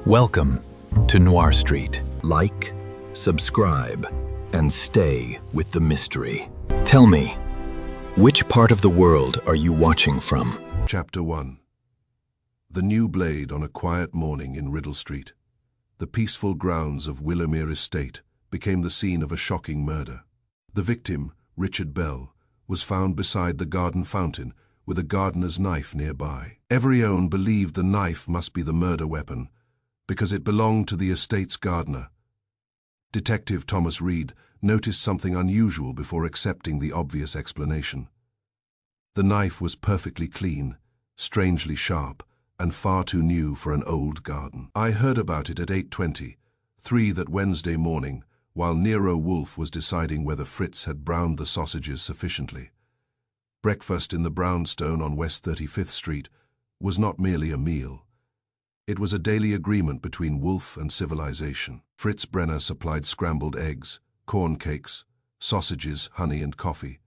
Welcome to Noir Street. Like, subscribe, and stay with the mystery. Tell me, which part of the world are you watching from? Chapter 1. The new blade on a quiet morning in Riddle Street. The peaceful grounds of Willowmere Estate became the scene of a shocking murder. The victim, Richard Bell, was found beside the garden fountain with a gardener's knife nearby. Everyone believed the knife must be the murder weapon because it belonged to the estate's gardener. Detective Thomas Reed noticed something unusual before accepting the obvious explanation. The knife was perfectly clean, strangely sharp, and far too new for an old garden. I heard about it at 8:20, that Wednesday morning, while Nero Wolfe was deciding whether Fritz had browned the sausages sufficiently. Breakfast in the brownstone on West 35th Street was not merely a meal. It was a daily agreement between Wolfe and civilization. Fritz Brenner supplied scrambled eggs, corn cakes, sausages, honey, and coffee.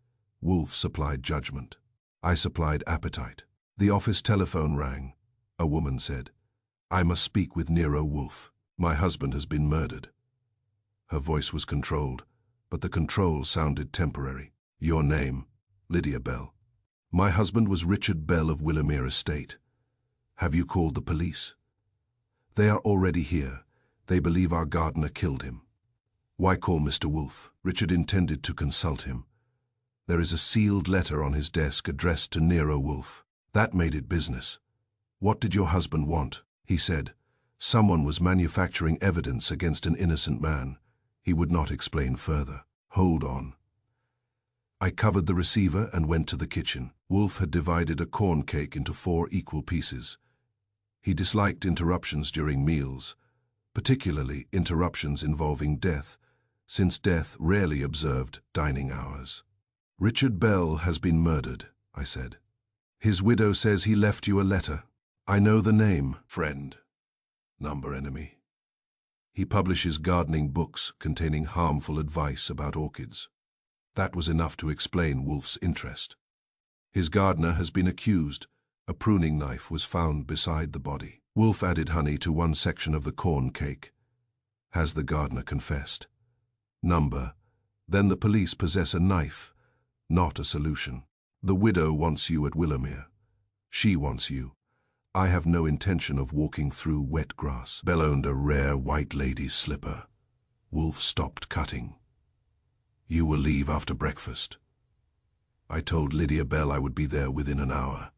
Wolfe supplied judgment. I supplied appetite. The office telephone rang. A woman said, "I must speak with Nero Wolfe. My husband has been murdered." Her voice was controlled, but the control sounded temporary. "Your name?" "Lydia Bell." "My husband was Richard Bell of Willowmere Estate. Have you called the police?" "They are already here. They believe our gardener killed him." "Why call Mr. Wolfe?" Richard intended to consult him. "There is a sealed letter on his desk addressed to Nero Wolfe." That made it business. "What did your husband want?" He said, "Someone was manufacturing evidence against an innocent man." He would not explain further. "Hold on." I covered the receiver and went to the kitchen. Wolfe had divided a corn cake into 4 equal pieces. He disliked interruptions during meals, particularly interruptions involving death, since death rarely observed dining hours. "Richard Bell has been murdered," I said. "His widow says he left you a letter. I know the name, friend, number enemy. He publishes gardening books containing harmful advice about orchids." That was enough to explain Wolfe's interest. "His gardener has been accused. A pruning knife was found beside the body." Wolfe added honey to one section of the corn cake. "Has the gardener confessed?" Number. "Then the police possess a knife, not a solution. The widow wants you at Willowmere. She wants you. I have no intention of walking through wet grass." Bell owned a rare white lady's slipper. Wolfe stopped cutting. "You will leave after breakfast." I told Lydia Bell I would be there within an hour.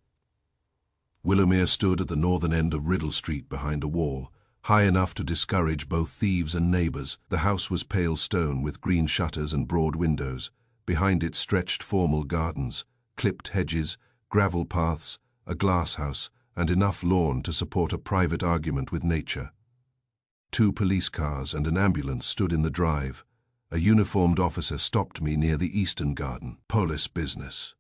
Willowmere stood at the northern end of Riddle Street behind a wall, high enough to discourage both thieves and neighbors. The house was pale stone with green shutters and broad windows. Behind it stretched formal gardens, clipped hedges, gravel paths, a glass house, and enough lawn to support a private argument with nature. 2 police cars and an ambulance stood in the drive. A uniformed officer stopped me near the eastern garden. "Police business."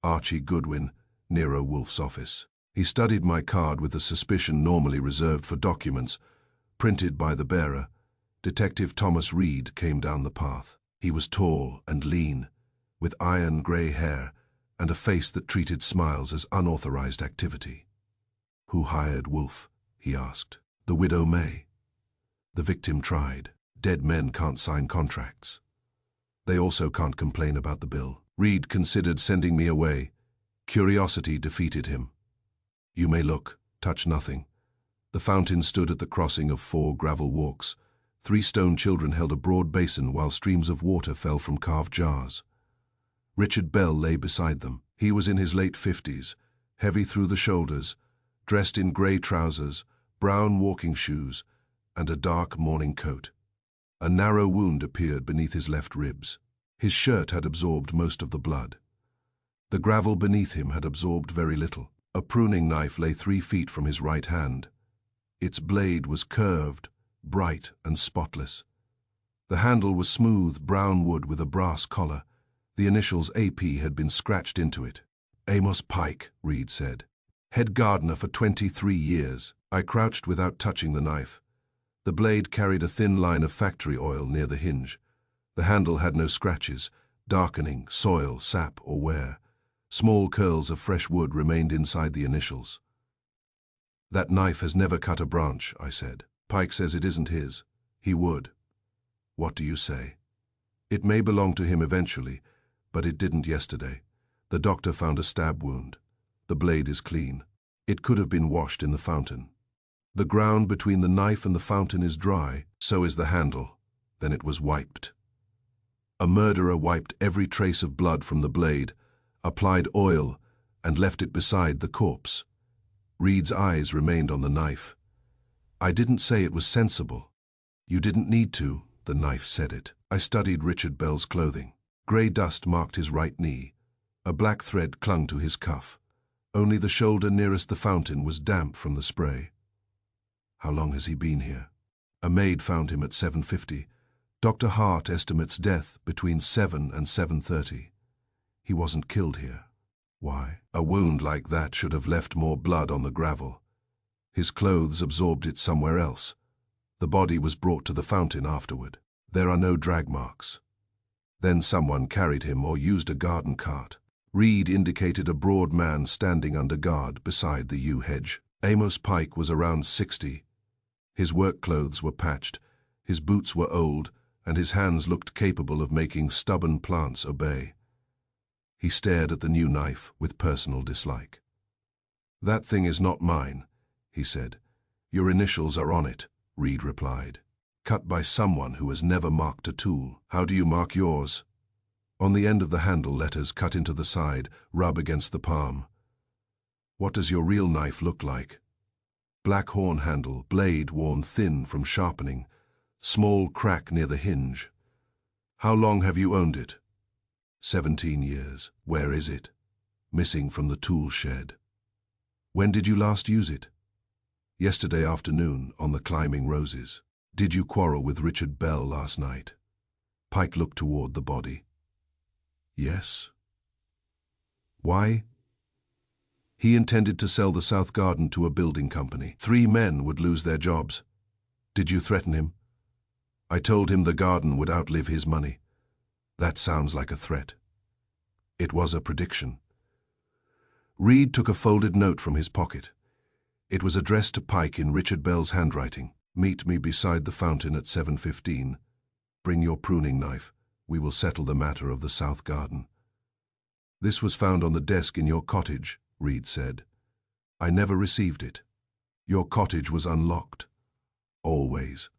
Archie Goodwin, Nero Wolfe's office. He studied my card with the suspicion normally reserved for documents, printed by the bearer. Detective Thomas Reed came down the path. He was tall and lean, with iron grey hair and a face that treated smiles as unauthorized activity. "Who hired Wolfe?" he asked. "The widow May." "The victim tried. Dead men can't sign contracts. They also can't complain about the bill." Reed considered sending me away. Curiosity defeated him. "You may look, touch nothing." The fountain stood at the crossing of 4 gravel walks. 3 stone children held a broad basin while streams of water fell from carved jars. Richard Bell lay beside them. He was in his late 50s, heavy through the shoulders, dressed in grey trousers, brown walking shoes, and a dark morning coat. A narrow wound appeared beneath his left ribs. His shirt had absorbed most of the blood. The gravel beneath him had absorbed very little. A pruning knife lay 3 feet from his right hand. Its blade was curved, bright, and spotless. The handle was smooth brown wood with a brass collar. The initials AP had been scratched into it. "Amos Pike," Reed said. "Head gardener for 23 years." I crouched without touching the knife. The blade carried a thin line of factory oil near the hinge. The handle had no scratches, darkening, soil, sap, or wear. Small curls of fresh wood remained inside the initials. That knife has never cut a branch, I said. Pike says it isn't his. He would. What do you say? It may belong to him eventually, but it didn't yesterday. The doctor found a stab wound. The blade is clean. It could have been washed in the fountain. The ground between the knife and the fountain is dry, so is the handle. Then it was wiped. A murderer wiped every trace of blood from the blade, applied oil, and left it beside the corpse. Reed's eyes remained on the knife. I didn't say it was sensible. You didn't need to, the knife said it. I studied Richard Bell's clothing. Grey dust marked his right knee. A black thread clung to his cuff. Only the shoulder nearest the fountain was damp from the spray. How long has he been here? A maid found him at 7:50. Dr. Hart estimates death between 7 and 7:30. He wasn't killed here. Why? A wound like that should have left more blood on the gravel. His clothes absorbed it somewhere else. The body was brought to the fountain afterward. There are no drag marks. Then someone carried him or used a garden cart. Reed indicated a broad man standing under guard beside the yew hedge. Amos Pike was around 60. His work clothes were patched, his boots were old, and his hands looked capable of making stubborn plants obey. He stared at the new knife with personal dislike. "That thing is not mine," he said. "Your initials are on it," Reed replied. "Cut by someone who has never marked a tool. How do you mark yours?" "On the end of the handle, letters cut into the side, rub against the palm." "What does your real knife look like?" "Black horn handle, blade worn thin from sharpening, small crack near the hinge." "How long have you owned it?" 17 years. "Where is it?" "Missing from the tool shed." "When did you last use it?" "Yesterday afternoon, on the Climbing Roses." "Did you quarrel with Richard Bell last night?" Pike looked toward the body. "Yes." "Why?" "He intended to sell the South Garden to a building company. 3 men would lose their jobs." "Did you threaten him?" "I told him the garden would outlive his money." "That sounds like a threat." "It was a prediction." Reed took a folded note from his pocket. It was addressed to Pike in Richard Bell's handwriting. "Meet me beside the fountain at 7:15. Bring your pruning knife. We will settle the matter of the South Garden." "This was found on the desk in your cottage," Reed said. "I never received it." "Your cottage was unlocked." "Always."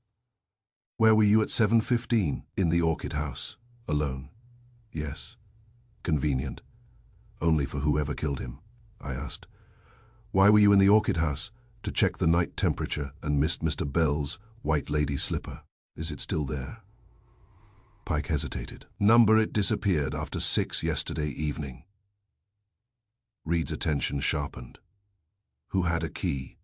"Where were you at 7:15? In the orchid house. Alone?" "Yes." "Convenient." "Only for whoever killed him?" I asked. "Why were you in the orchid house?" "To check the night temperature and missed Mr. Bell's white lady slipper." "Is it still there?" Pike hesitated. "Number it disappeared after 6 yesterday evening." Reed's attention sharpened. "Who had a key?"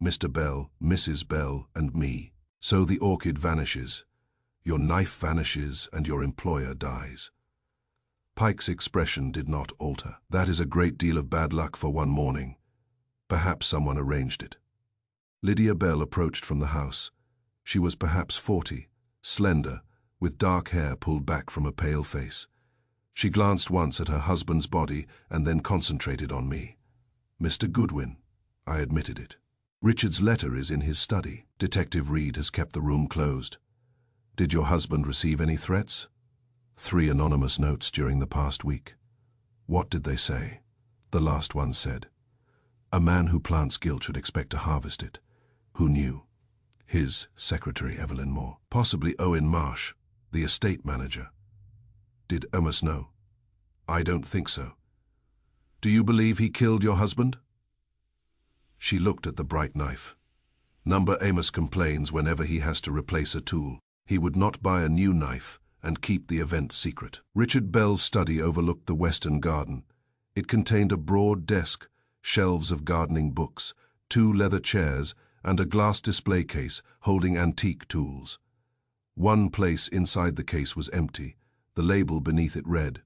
"Mr. Bell, Mrs. Bell, and me. So the orchid vanishes. Your knife vanishes and your employer dies." Pike's expression did not alter. "That is a great deal of bad luck for one morning. Perhaps someone arranged it." Lydia Bell approached from the house. She was perhaps 40, slender, with dark hair pulled back from a pale face. She glanced once at her husband's body and then concentrated on me. "Mr. Goodwin." I admitted it. "Richard's letter is in his study. Detective Reed has kept the room closed." "Did your husband receive any threats?" 3 anonymous notes during the past week." "What did they say?" The last one said, "A man who plants guilt should expect to harvest it." Who knew? His secretary, Evelyn Moore. Possibly Owen Marsh, the estate manager. Did Amos know? I don't think so. Do you believe he killed your husband? She looked at the bright knife. Number Amos complains whenever he has to replace a tool. He would not buy a new knife and keep the event secret. Richard Bell's study overlooked the western garden. It contained a broad desk, shelves of gardening books, 2 leather chairs, and a glass display case holding antique tools. One place inside the case was empty. The label beneath it read,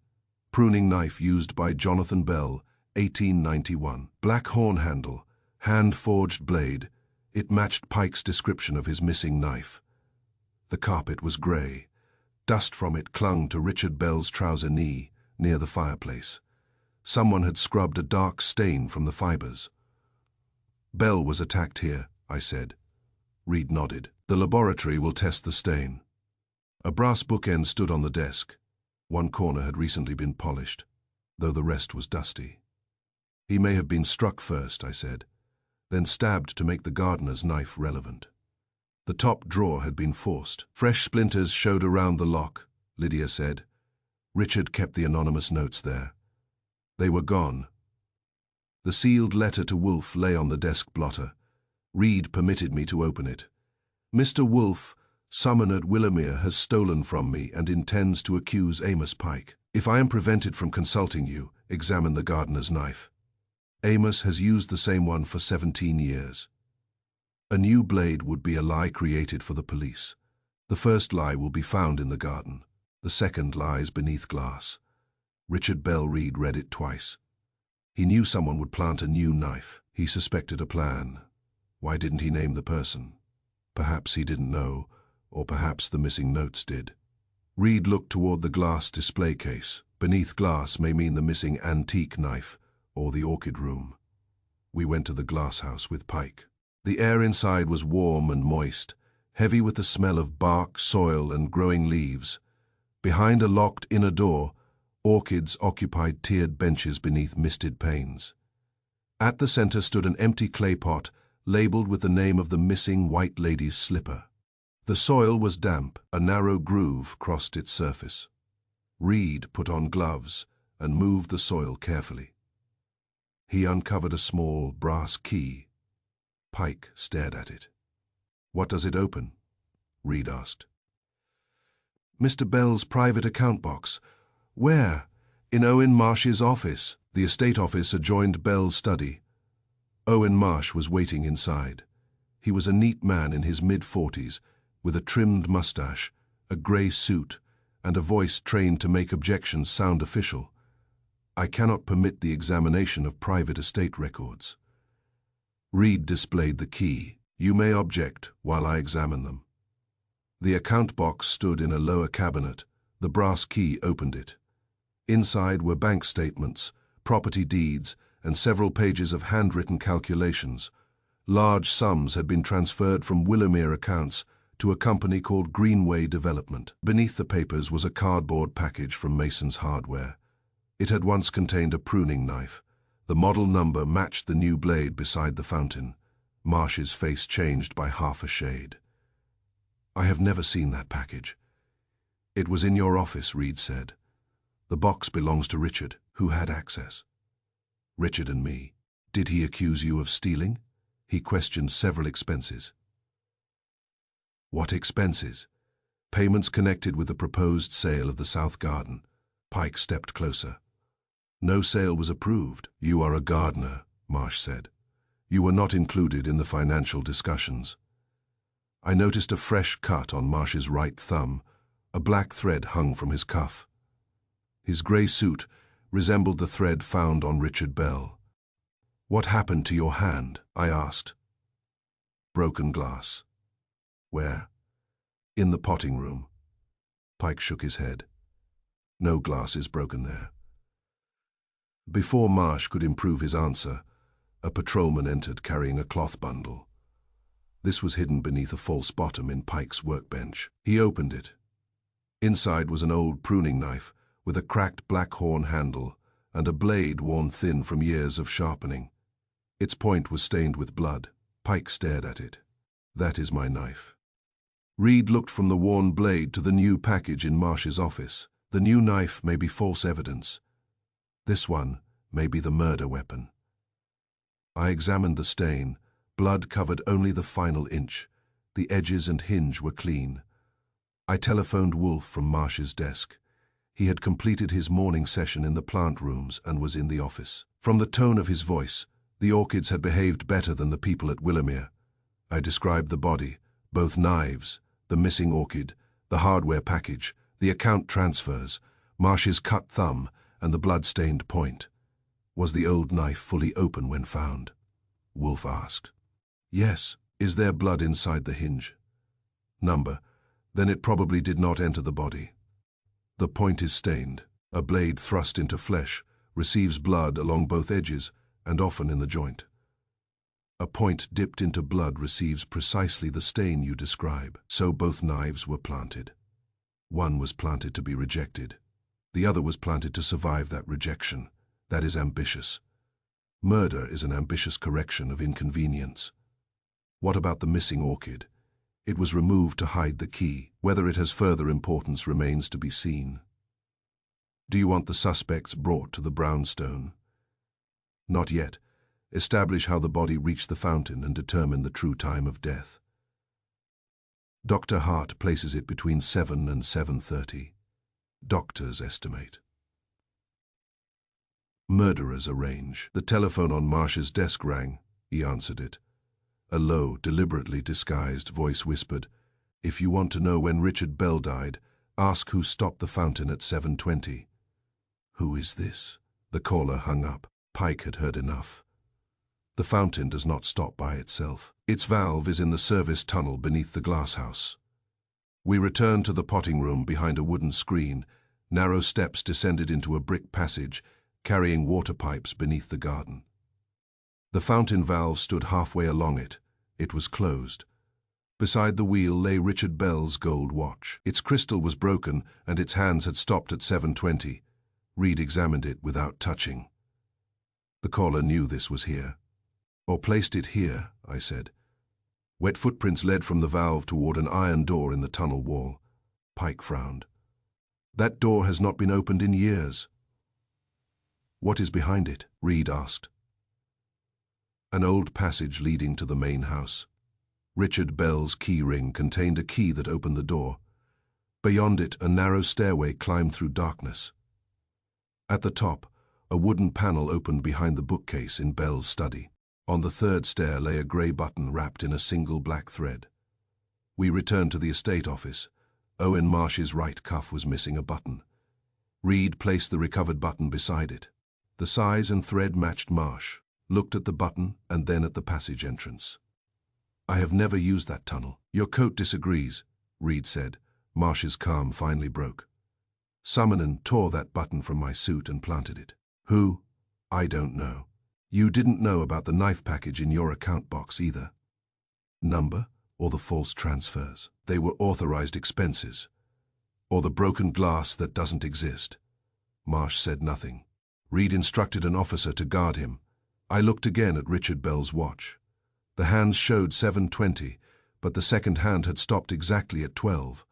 "Pruning knife used by Jonathan Bell, 1891. Black horn handle, hand-forged blade." It matched Pike's description of his missing knife. The carpet was grey. Dust from it clung to Richard Bell's trouser knee, near the fireplace. Someone had scrubbed a dark stain from the fibers. Bell was attacked here, I said. Reed nodded. The laboratory will test the stain. A brass bookend stood on the desk. One corner had recently been polished, though the rest was dusty. He may have been struck first, I said, then stabbed to make the gardener's knife relevant. The top drawer had been forced. Fresh splinters showed around the lock, Lydia said. Richard kept the anonymous notes there. They were gone. The sealed letter to Wolfe lay on the desk blotter. Reed permitted me to open it. Mr. Wolfe, summoned at Willowmere, has stolen from me and intends to accuse Amos Pike. If I am prevented from consulting you, examine the gardener's knife. Amos has used the same one for 17 years. A new blade would be a lie created for the police. The first lie will be found in the garden. The second lies beneath glass. Richard Bell Reed read it twice. He knew someone would plant a new knife. He suspected a plan. Why didn't he name the person? Perhaps he didn't know, or perhaps the missing notes did. Reed looked toward the glass display case. Beneath glass may mean the missing antique knife, or the orchid room. We went to the glass house with Pike. The air inside was warm and moist, heavy with the smell of bark, soil, and growing leaves. Behind a locked inner door, orchids occupied tiered benches beneath misted panes. At the center stood an empty clay pot, labeled with the name of the missing White Lady's slipper. The soil was damp, a narrow groove crossed its surface. Reed put on gloves and moved the soil carefully. He uncovered a small brass key. Pike stared at it. "What does it open?" Reed asked. "Mr. Bell's private account box." "Where?" "In Owen Marsh's office." The estate office adjoined Bell's study. Owen Marsh was waiting inside. He was a neat man in his mid-40s, with a trimmed mustache, a grey suit, and a voice trained to make objections sound official. "I cannot permit the examination of private estate records." Reed displayed the key. "You may object while I examine them." The account box stood in a lower cabinet. The brass key opened it. Inside were bank statements, property deeds, and several pages of handwritten calculations. Large sums had been transferred from Willowmere accounts to a company called Greenway Development. Beneath the papers was a cardboard package from Mason's Hardware. It had once contained a pruning knife. The model number matched the new blade beside the fountain. Marsh's face changed by half a shade. "I have never seen that package." "It was in your office," Reed said. "The box belongs to Richard, who had access." "Richard and me. Did he accuse you of stealing?" "He questioned several expenses." "What expenses?" "Payments connected with the proposed sale of the South Garden." Pike stepped closer. "No sale was approved." "You are a gardener," Marsh said. "You were not included in the financial discussions." I noticed a fresh cut on Marsh's right thumb. A black thread hung from his cuff. His grey suit resembled the thread found on Richard Bell. "What happened to your hand?" I asked. "Broken glass." "Where?" "In the potting room." Pike shook his head. "No glass is broken there." Before Marsh could improve his answer, a patrolman entered carrying a cloth bundle. This was hidden beneath a false bottom in Pike's workbench. He opened it. Inside was an old pruning knife with a cracked black horn handle and a blade worn thin from years of sharpening. Its point was stained with blood. Pike stared at it. "That is my knife." Reed looked from the worn blade to the new package in Marsh's office. "The new knife may be false evidence. This one may be the murder weapon." I examined the stain. Blood covered only the final inch. The edges and hinge were clean. I telephoned Wolfe from Marsh's desk. He had completed his morning session in the plant rooms and was in the office. From the tone of his voice, the orchids had behaved better than the people at Willowmere. I described the body, both knives, the missing orchid, the hardware package, the account transfers, Marsh's cut thumb, and the blood-stained point. Was the old knife fully open when found? Wolfe asked. "Yes." "Is there blood inside the hinge?" "Number. Then it probably did not enter the body." "The point is stained. A blade thrust into flesh receives blood along both edges and often in the joint." A point dipped into blood receives precisely the stain you describe. So both knives were planted. One was planted to be rejected. The other was planted to survive that rejection. That is ambitious. Murder is an ambitious correction of inconvenience. What about the missing orchid? It was removed to hide the key. Whether it has further importance remains to be seen. Do you want the suspects brought to the brownstone? Not yet. Establish how the body reached the fountain and determine the true time of death. Dr. Hart places it between 7 and 7:30. Doctors estimate. Murderers arrange. The telephone on Marsh's desk rang. He answered it. A low, deliberately disguised voice whispered, "If you want to know when Richard Bell died, ask who stopped the fountain at 7:20. Who is this? The caller hung up. Pike had heard enough. The fountain does not stop by itself. Its valve is in the service tunnel beneath the glasshouse. We returned to the potting room behind a wooden screen. Narrow steps descended into a brick passage, carrying water pipes beneath the garden. The fountain valve stood halfway along it. It was closed. Beside the wheel lay Richard Bell's gold watch. Its crystal was broken, and its hands had stopped at 7:20. Reed examined it without touching. The caller knew this was here. Or placed it here, I said. Wet footprints led from the valve toward an iron door in the tunnel wall. Pike frowned. That door has not been opened in years. What is behind it? Reed asked. An old passage leading to the main house. Richard Bell's key ring contained a key that opened the door. Beyond it, a narrow stairway climbed through darkness. At the top, a wooden panel opened behind the bookcase in Bell's study. On the third stair lay a grey button wrapped in a single black thread. We returned to the estate office. Owen Marsh's right cuff was missing a button. Reed placed the recovered button beside it. The size and thread matched Marsh, looked at the button and then at the passage entrance. I have never used that tunnel. Your coat disagrees, Reed said. Marsh's calm finally broke. Summonen tore that button from my suit and planted it. Who? I don't know. You didn't know about the knife package in your account box either. Number, or the false transfers. They were authorized expenses. Or the broken glass that doesn't exist. Marsh said nothing. Reed instructed an officer to guard him. I looked again at Richard Bell's watch. The hands showed 7:20, but the second hand had stopped exactly at 12.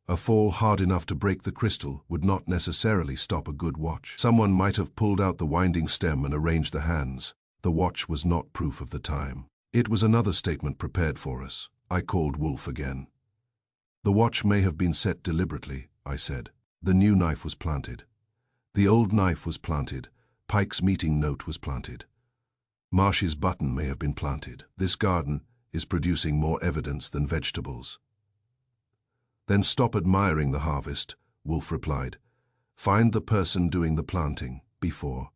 A fall hard enough to break the crystal would not necessarily stop a good watch. Someone might have pulled out the winding stem and arranged the hands. The watch was not proof of the time. It was another statement prepared for us. I called Wolfe again. The watch may have been set deliberately, I said. The new knife was planted. The old knife was planted. Pike's meeting note was planted. Marsh's button may have been planted. This garden is producing more evidence than vegetables. Then stop admiring the harvest, Wolfe replied. Find the person doing the planting before.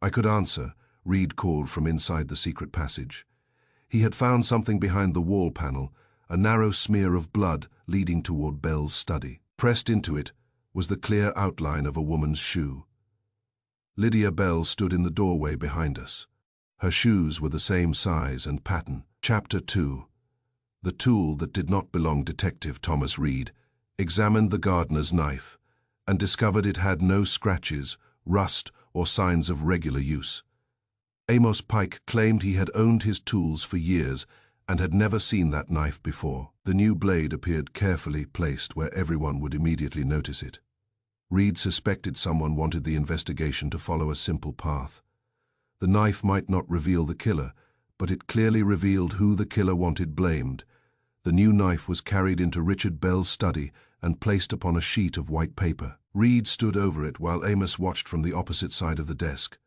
I could answer, Reed called from inside the secret passage. He had found something behind the wall panel, a narrow smear of blood leading toward Bell's study. Pressed into it was the clear outline of a woman's shoe. Lydia Bell stood in the doorway behind us. Her shoes were the same size and pattern. Chapter 2. The tool that did not belong Detective Thomas Reed examined the gardener's knife and discovered it had no scratches, rust, or signs of regular use. Amos Pike claimed he had owned his tools for years and had never seen that knife before. The new blade appeared carefully placed where everyone would immediately notice it. Reed suspected someone wanted the investigation to follow a simple path. The knife might not reveal the killer, but it clearly revealed who the killer wanted blamed. The new knife was carried into Richard Bell's study and placed upon a sheet of white paper. Reed stood over it while Amos watched from the opposite side of the desk.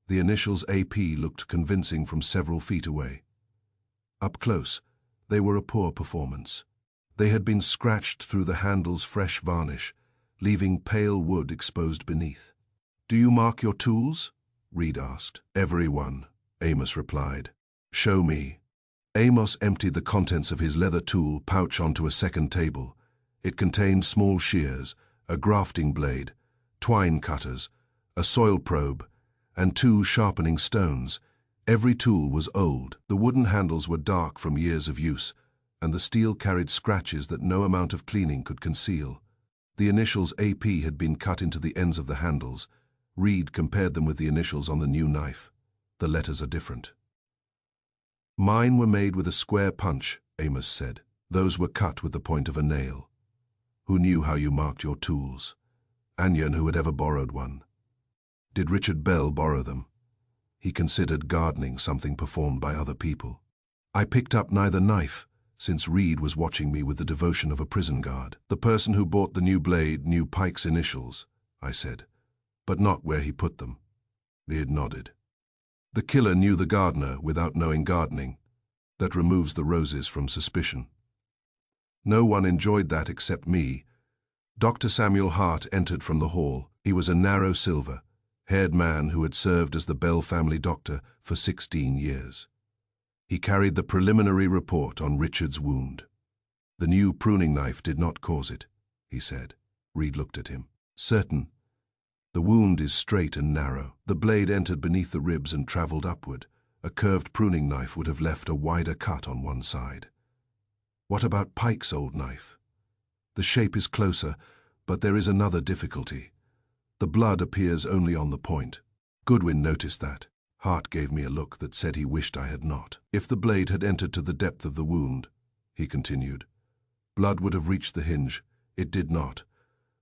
The initials AP looked convincing from several feet away. Up close, they were a poor performance. They had been scratched through the handle's fresh varnish, leaving pale wood exposed beneath. Do you mark your tools? Reed asked. Everyone, Amos replied. Show me. Amos emptied the contents of his leather tool pouch onto a second table. It contained small shears, a grafting blade, twine cutters, a soil probe, and 2 sharpening stones. Every tool was old. The wooden handles were dark from years of use, and the steel carried scratches that no amount of cleaning could conceal. The initials AP had been cut into the ends of the handles. Reed compared them with the initials on the new knife. The letters are different. Mine were made with a square punch, Amos said. Those were cut with the point of a nail. Who knew how you marked your tools? Anya, who had ever borrowed one. Did Richard Bell borrow them? He considered gardening something performed by other people. I picked up neither knife, since Reed was watching me with the devotion of a prison guard. The person who bought the new blade knew Pike's initials, I said, but not where he put them. Reed nodded. The killer knew the gardener without knowing gardening. That removes the roses from suspicion. No one enjoyed that except me. Dr. Samuel Hart entered from the hall. He was a narrow silver-haired man who had served as the Bell family doctor for 16 years. He carried the preliminary report on Richard's wound. The new pruning knife did not cause it, he said. Reed looked at him. Certain. The wound is straight and narrow. The blade entered beneath the ribs and traveled upward. A curved pruning knife would have left a wider cut on one side. What about Pike's old knife? The shape is closer, but there is another difficulty. The blood appears only on the point. Goodwin noticed that. Hart gave me a look that said he wished I had not. If the blade had entered to the depth of the wound, he continued, blood would have reached the hinge. It did not.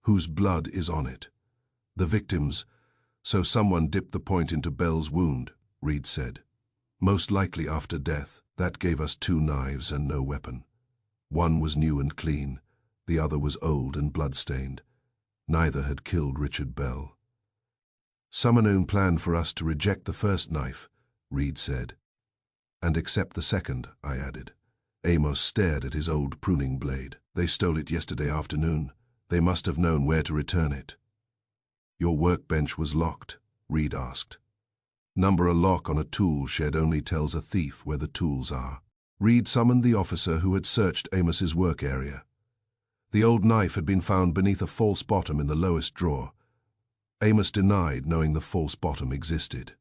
Whose blood is on it? The victim's. So someone dipped the point into Bell's wound, Reed said. Most likely after death. That gave us 2 knives and no weapon. One was new and clean. The other was old and blood-stained. Neither had killed Richard Bell. Some unknown planned for us to reject the first knife, Reed said. And accept the second, I added. Amos stared at his old pruning blade. They stole it yesterday afternoon. They must have known where to return it. Your workbench was locked, Reed asked. Number a lock on a tool shed only tells a thief where the tools are. Reed summoned the officer who had searched Amos's work area. The old knife had been found beneath a false bottom in the lowest drawer. Amos denied knowing the false bottom existed.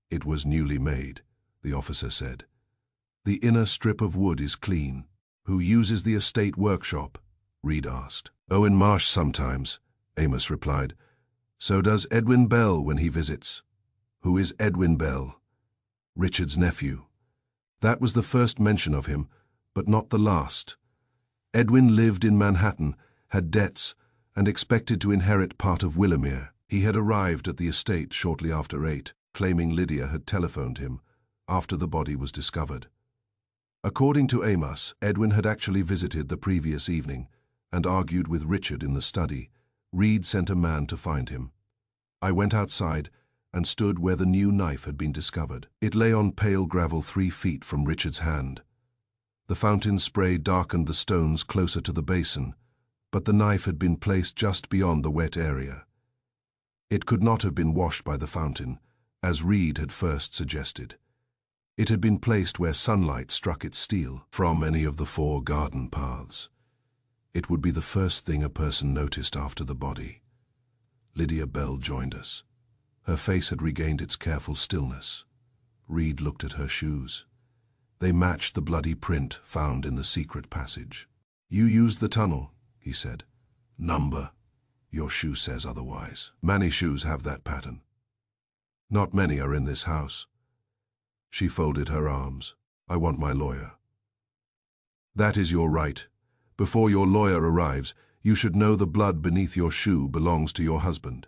It was newly made, the officer said. The inner strip of wood is clean. Who uses the estate workshop? Reed asked. Owen Marsh sometimes, Amos replied. So does Edwin Bell when he visits. Who is Edwin Bell? Richard's nephew. That was the first mention of him, but not the last. Edwin lived in Manhattan, had debts, and expected to inherit part of Willowmere. He had arrived at the estate shortly after 8, claiming Lydia had telephoned him, after the body was discovered. According to Amos, Edwin had actually visited the previous evening, and argued with Richard in the study. Reed sent a man to find him. I went outside, and stood where the new knife had been discovered. It lay on pale gravel 3 feet from Richard's hand. The fountain spray darkened the stones closer to the basin, but the knife had been placed just beyond the wet area. It could not have been washed by the fountain, as Reed had first suggested. It had been placed where sunlight struck its steel, from any of the 4 garden paths. It would be the first thing a person noticed after the body. Lydia Bell joined us. Her face had regained its careful stillness. Reed looked at her shoes. They matched the bloody print found in the secret passage. You used the tunnel, he said. Number. Your shoe says otherwise. Many shoes have that pattern. Not many are in this house. She folded her arms. I want my lawyer. That is your right. Before your lawyer arrives, you should know the blood beneath your shoe belongs to your husband.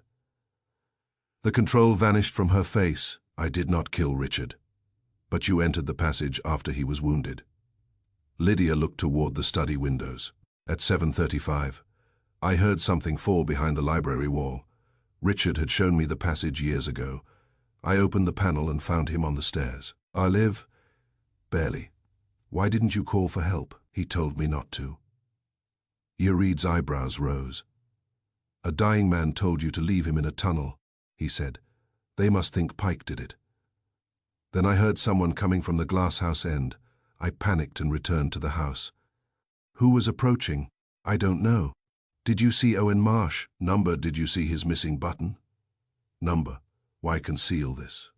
The control vanished from her face. I did not kill Richard. But you entered the passage after he was wounded. Lydia looked toward the study windows. At 7:35, I heard something fall behind the library wall. Richard had shown me the passage years ago. I opened the panel and found him on the stairs. I live? Barely. Why didn't you call for help? He told me not to. Reed's eyebrows rose. A dying man told you to leave him in a tunnel, he said. They must think Pike did it. Then I heard someone coming from the glasshouse end. I panicked and returned to the house. Who was approaching? I don't know. Did you see Owen Marsh? Number, did you see his missing button? Number, why conceal this?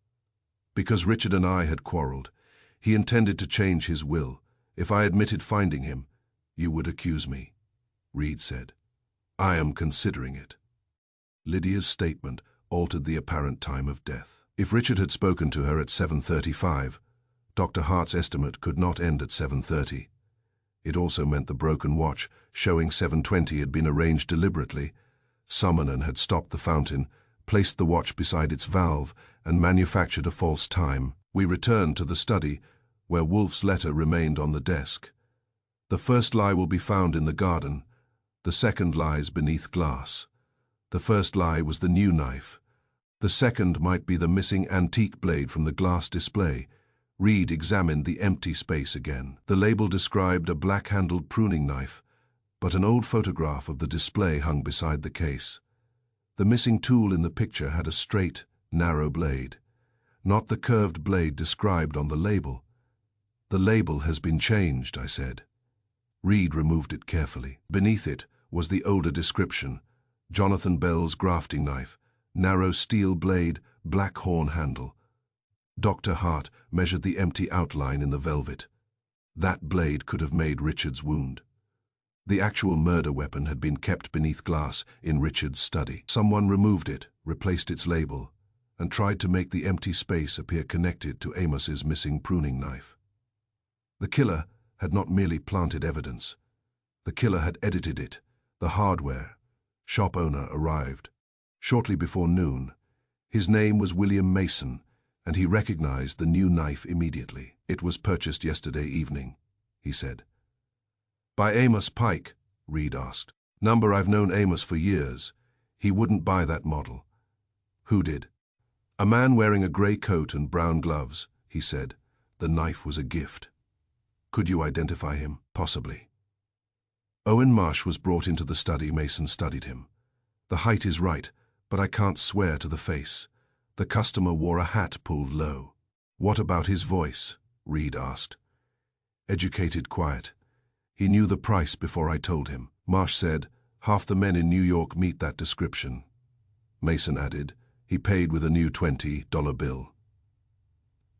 Because Richard and I had quarreled. He intended to change his will. If I admitted finding him, you would accuse me, Reed said. I am considering it. Lydia's statement altered the apparent time of death. If Richard had spoken to her at 7:35, Dr. Hart's estimate could not end at 7:30. It also meant the broken watch, showing 7:20, had been arranged deliberately. Summonen had stopped the fountain, placed the watch beside its valve, and manufactured a false time. We returned to the study, where Wolfe's letter remained on the desk. The first lie will be found in the garden. The second lies beneath glass. The first lie was the new knife. The second might be the missing antique blade from the glass display. Reed examined the empty space again. The label described a black-handled pruning knife, but an old photograph of the display hung beside the case. The missing tool in the picture had a straight, narrow blade, not the curved blade described on the label. The label has been changed, I said. Reed removed it carefully. Beneath it was the older description: Jonathan Bell's grafting knife, narrow steel blade, black horn handle. Dr. Hart measured the empty outline in the velvet. That blade could have made Richard's wound. The actual murder weapon had been kept beneath glass in Richard's study. Someone removed it, replaced its label, and tried to make the empty space appear connected to Amos's missing pruning knife. The killer had not merely planted evidence. The killer had edited it. The hardware shop owner arrived shortly before noon. His name was William Mason, and he recognized the new knife immediately. It was purchased yesterday evening, he said. By Amos Pike, Reed asked. Number, I've known Amos for years. He wouldn't buy that model. Who did? A man wearing a grey coat and brown gloves, he said. The knife was a gift. Could you identify him? Possibly. Owen Marsh was brought into the study. Mason studied him. The height is right, but I can't swear to the face. The customer wore a hat pulled low. What about his voice? Reed asked. Educated, quiet. He knew the price before I told him. Marsh said, half the men in New York meet that description. Mason added, he paid with a new $20 bill.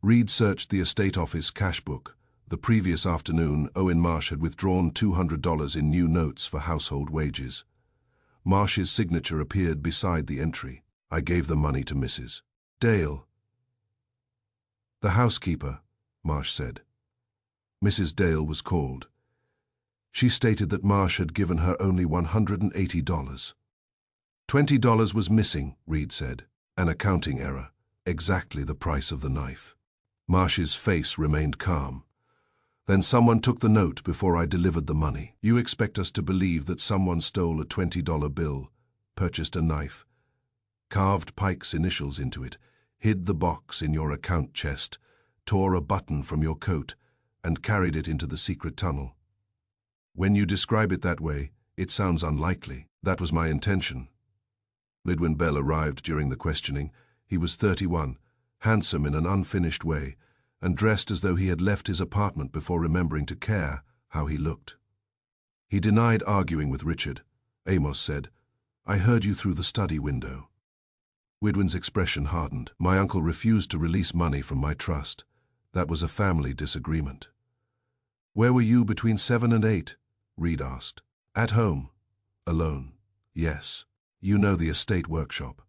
Reed searched the estate office cash book. The previous afternoon, Owen Marsh had withdrawn $200 in new notes for household wages. Marsh's signature appeared beside the entry. I gave the money to Mrs. Dale. The housekeeper, Marsh said. Mrs. Dale was called. She stated that Marsh had given her only $180. $20 was missing, Reed said. An accounting error. Exactly the price of the knife. Marsh's face remained calm. Then someone took the note before I delivered the money. You expect us to believe that someone stole a $20 bill, purchased a knife, carved Pike's initials into it, hid the box in your account chest, tore a button from your coat, and carried it into the secret tunnel. When you describe it that way, it sounds unlikely. That was my intention. Lidwin Bell arrived during the questioning. He was 31, handsome in an unfinished way, and dressed as though he had left his apartment before remembering to care how he looked. He denied arguing with Richard. Amos said, I heard you through the study window. Widwin's expression hardened. My uncle refused to release money from my trust. That was a family disagreement. Where were you between 7 and 8? Reed asked. At home. Alone. Yes. You know the estate workshop.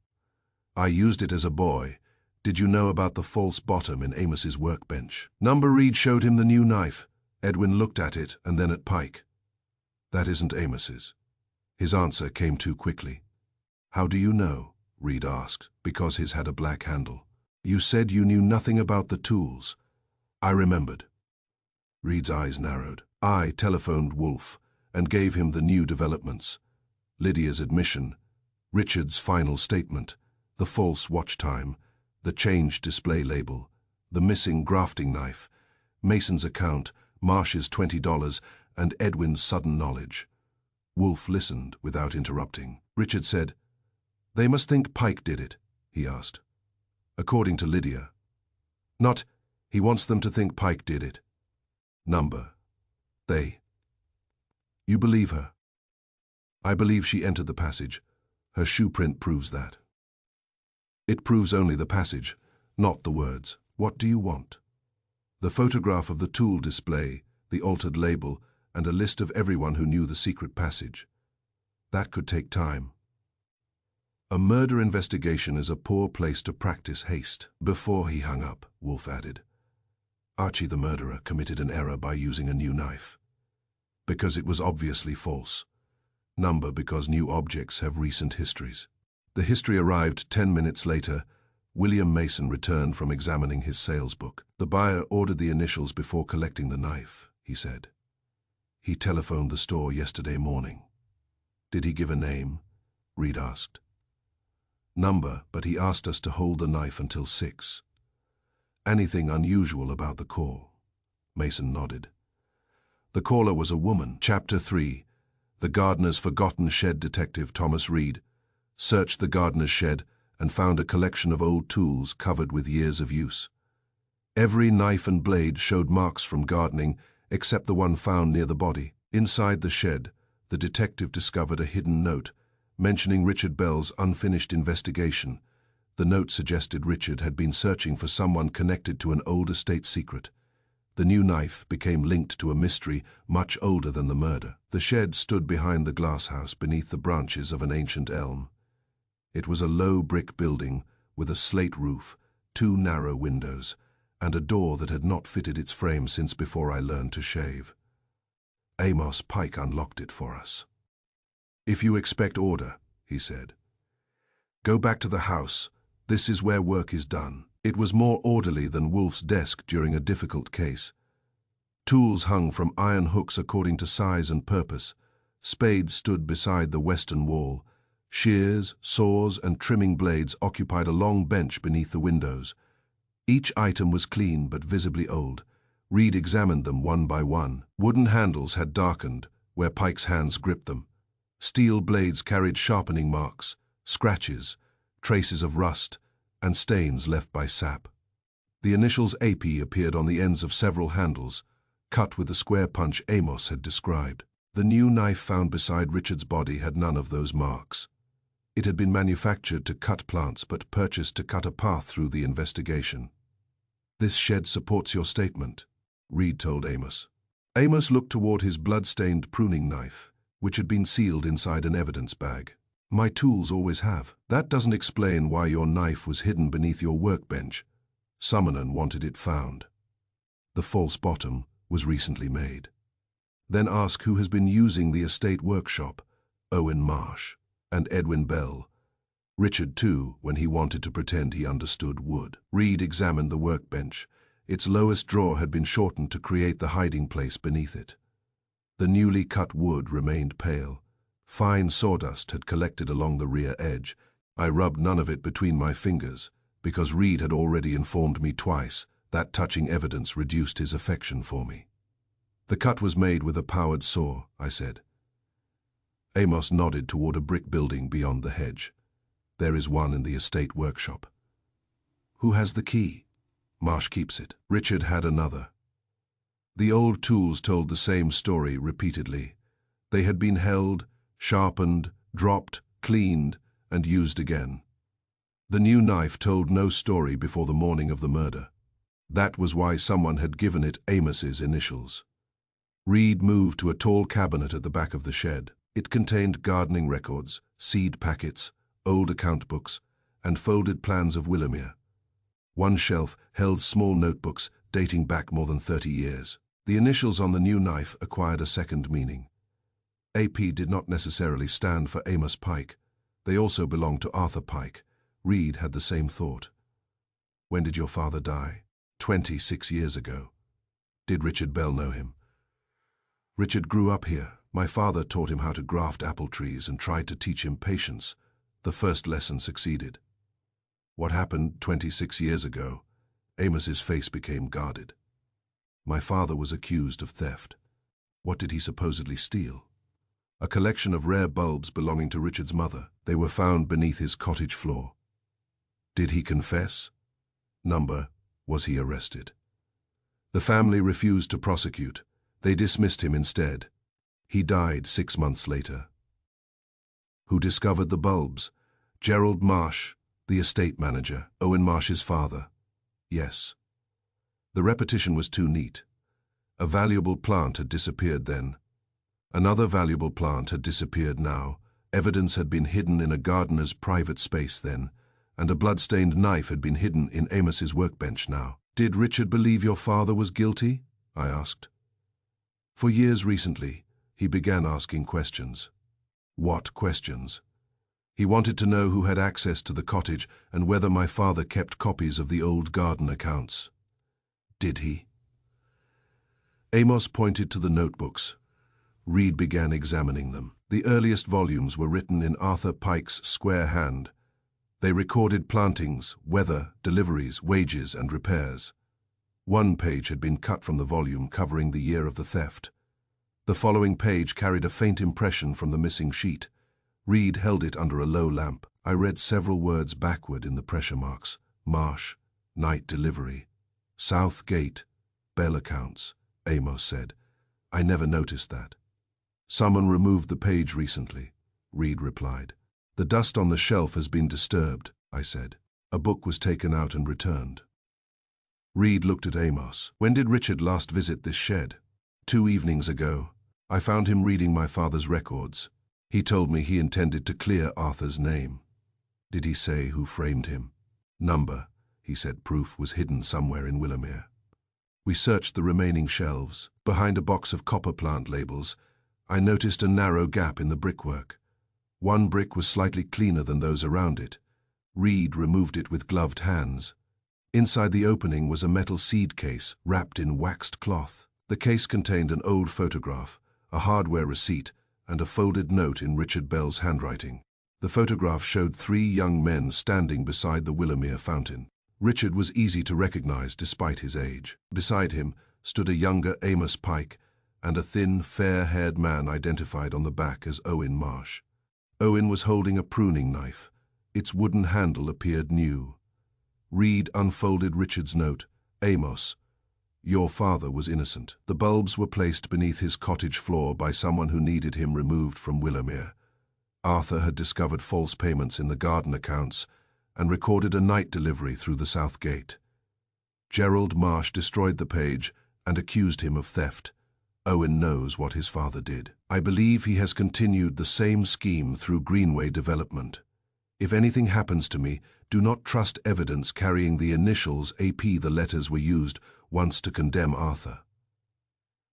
I used it as a boy. Did you know about the false bottom in Amos's workbench? Reed showed him the new knife. Edwin looked at it and then at Pike. That isn't Amos's. His answer came too quickly. How do you know? Reed asked. Because his had a black handle. You said you knew nothing about the tools. I remembered. Reed's eyes narrowed. I telephoned Wolfe and gave him the new developments. Lydia's admission, Richard's final statement, the false watch time, the changed display label, the missing grafting knife, Mason's account, Marsh's $20, and Edwin's sudden knowledge. Wolfe listened without interrupting. Richard said, They must think Pike did it, he asked. According to Lydia. Not, he wants them to think Pike did it. They. You believe her? I believe she entered the passage. Her shoe print proves that. It proves only the passage, not the words. What do you want? The photograph of the tool display, the altered label, and a list of everyone who knew the secret passage. That could take time. A murder investigation is a poor place to practice haste. Before he hung up, Wolfe added, Archie the murderer committed an error by using a new knife. Because it was obviously false. Number because new objects have recent histories. The history arrived 10 minutes later. William Mason returned from examining his sales book. The buyer ordered the initials before collecting the knife, he said. He telephoned the store yesterday morning. Did he give a name? Reed asked. Number, but he asked us to hold the knife until 6. Anything unusual about the call? Mason nodded. The caller was a woman. Chapter 3. The gardener's forgotten shed. Detective Thomas Reed searched the gardener's shed and found a collection of old tools covered with years of use. Every knife and blade showed marks from gardening, except the one found near the body. Inside the shed, the detective discovered a hidden note mentioning Richard Bell's unfinished investigation. The note suggested Richard had been searching for someone connected to an old estate secret. The new knife became linked to a mystery much older than the murder. The shed stood behind the glass house beneath the branches of an ancient elm. It was a low brick building with a slate roof, 2 narrow windows, and a door that had not fitted its frame since before I learned to shave. Amos Pike unlocked it for us. If you expect order, he said, go back to the house. This is where work is done. It was more orderly than Wolfe's desk during a difficult case. Tools hung from iron hooks according to size and purpose. Spades stood beside the western wall. Shears, saws, and trimming blades occupied a long bench beneath the windows. Each item was clean but visibly old. Reed examined them one by one. Wooden handles had darkened where Pike's hands gripped them. Steel blades carried sharpening marks, scratches, traces of rust, and stains left by sap. The initials AP appeared on the ends of several handles, cut with the square punch Amos had described. The new knife found beside Richard's body had none of those marks. It had been manufactured to cut plants but purchased to cut a path through the investigation. This shed supports your statement, Reed told Amos. Amos looked toward his blood-stained pruning knife, which had been sealed inside an evidence bag. My tools always have. That doesn't explain why your knife was hidden beneath your workbench. Summonen wanted it found. The false bottom was recently made. Then ask who has been using the estate workshop, Owen Marsh and Edwin Bell. Richard too, when he wanted to pretend he understood wood. Reed examined the workbench. Its lowest drawer had been shortened to create the hiding place beneath it. The newly cut wood remained pale. Fine sawdust had collected along the rear edge. I rubbed none of it between my fingers, because Reed had already informed me twice that touching evidence reduced his affection for me. The cut was made with a powered saw, I said. Amos nodded toward a brick building beyond the hedge. There is one in the estate workshop. Who has the key? Marsh keeps it. Richard had another. The old tools told the same story repeatedly. They had been held, sharpened, dropped, cleaned, and used again. The new knife told no story before the morning of the murder. That was why someone had given it Amos's initials. Reed moved to a tall cabinet at the back of the shed. It contained gardening records, seed packets, old account books, and folded plans of Willowmere. One shelf held small notebooks dating back more than 30 years. The initials on the new knife acquired a second meaning. AP did not necessarily stand for Amos Pike. They also belonged to Arthur Pike. Reed had the same thought. When did your father die? 26 years ago. Did Richard Bell know him? Richard grew up here. My father taught him how to graft apple trees and tried to teach him patience. The first lesson succeeded. What happened 26 years ago? Amos's face became guarded. My father was accused of theft. What did he supposedly steal? A collection of rare bulbs belonging to Richard's mother. They were found beneath his cottage floor. Did he confess? Number, was he arrested? The family refused to prosecute. They dismissed him instead. He died 6 months later. Who discovered the bulbs? Gerald Marsh, the estate manager, Owen Marsh's father. Yes. The repetition was too neat. A valuable plant had disappeared then. Another valuable plant had disappeared now. Evidence had been hidden in a gardener's private space then, and a blood-stained knife had been hidden in Amos's workbench now. "Did Richard believe your father was guilty?" I asked. For years recently, he began asking questions. What questions? He wanted to know who had access to the cottage and whether my father kept copies of the old garden accounts. Did he? Amos pointed to the notebooks. Reed began examining them. The earliest volumes were written in Arthur Pike's square hand. They recorded plantings, weather, deliveries, wages, and repairs. One page had been cut from the volume covering the year of the theft. The following page carried a faint impression from the missing sheet. Reed held it under a low lamp. I read several words backward in the pressure marks. Marsh, night delivery. South Gate, bell accounts, Amos said. I never noticed that. Someone removed the page recently, Reed replied. The dust on the shelf has been disturbed, I said. A book was taken out and returned. Reed looked at Amos. When did Richard last visit this shed? 2 evenings ago. I found him reading my father's records. He told me he intended to clear Arthur's name. Did he say who framed him? Number, he said. Proof was hidden somewhere in Willowmere. We searched the remaining shelves. Behind a box of copper plant labels, I noticed a narrow gap in the brickwork. One brick was slightly cleaner than those around it. Reed removed it with gloved hands. Inside the opening was a metal seed case wrapped in waxed cloth. The case contained an old photograph, a hardware receipt, and a folded note in Richard Bell's handwriting. The photograph showed 3 young men standing beside the Willowmere fountain. Richard was easy to recognize despite his age. Beside him stood a younger Amos Pike and a thin, fair-haired man identified on the back as Owen Marsh. Owen was holding a pruning knife. Its wooden handle appeared new. Reed unfolded Richard's note. Amos, your father was innocent. The bulbs were placed beneath his cottage floor by someone who needed him removed from Willowmere. Arthur had discovered false payments in the garden accounts and recorded a night delivery through the south gate. Gerald Marsh destroyed the page and accused him of theft. Owen knows what his father did. I believe he has continued the same scheme through Greenway Development. If anything happens to me, do not trust evidence carrying the initials AP the letters were used once to condemn Arthur.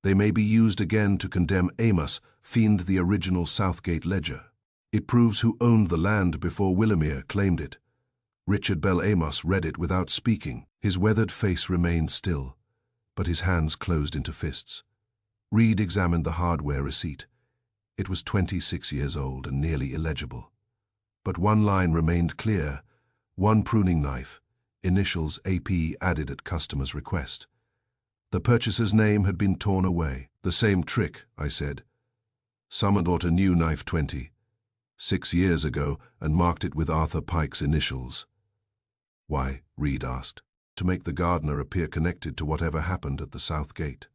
They may be used again to condemn Amos, fiend the original Southgate ledger. It proves who owned the land before Willowmere claimed it. Richard Bell Amos read it without speaking. His weathered face remained still, but his hands closed into fists. Reed examined the hardware receipt. It was 26 years old and nearly illegible. But one line remained clear. One pruning knife, initials AP added at customer's request. The purchaser's name had been torn away. The same trick, I said. Someone bought a new knife 26 years ago and marked it with Arthur Pike's initials. Why? Reed asked. To make the gardener appear connected to whatever happened at the south gate.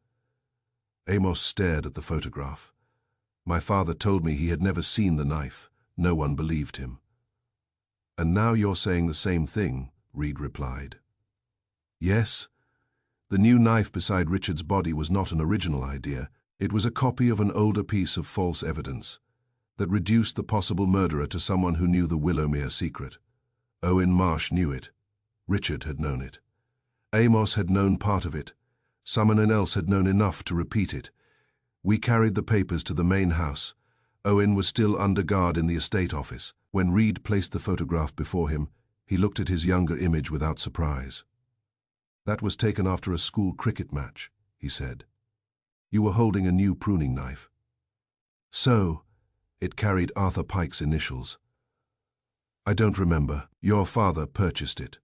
Amos stared at the photograph. My father told me he had never seen the knife. No one believed him. And now you're saying the same thing, Reed replied. Yes. The new knife beside Richard's body was not an original idea. It was a copy of an older piece of false evidence that reduced the possible murderer to someone who knew the Willowmere secret. Owen Marsh knew it. Richard had known it. Amos had known part of it. Someone else had known enough to repeat it. We carried the papers to the main house. Owen was still under guard in the estate office. When Reed placed the photograph before him, he looked at his younger image without surprise. That was taken after a school cricket match, he said. You were holding a new pruning knife. So, it carried Arthur Pike's initials. I don't remember. Your father purchased it.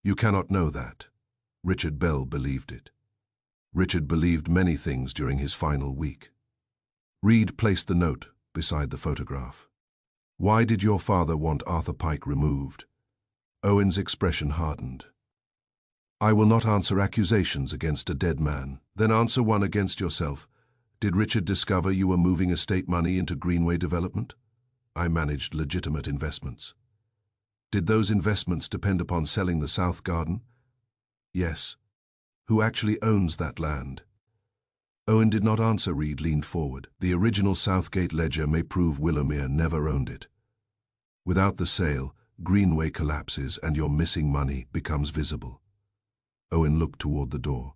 You cannot know that. Richard Bell believed it. Richard believed many things during his final week. Reed placed the note beside the photograph. Why did your father want Arthur Pike removed? Owen's expression hardened. I will not answer accusations against a dead man. Then answer one against yourself. Did Richard discover you were moving estate money into Greenway Development? I managed legitimate investments. Did those investments depend upon selling the South Garden? Yes. Who actually owns that land? Owen did not answer. Reed leaned forward. The original Southgate ledger may prove Willowmere never owned it. Without the sale, Greenway collapses and your missing money becomes visible. Owen looked toward the door.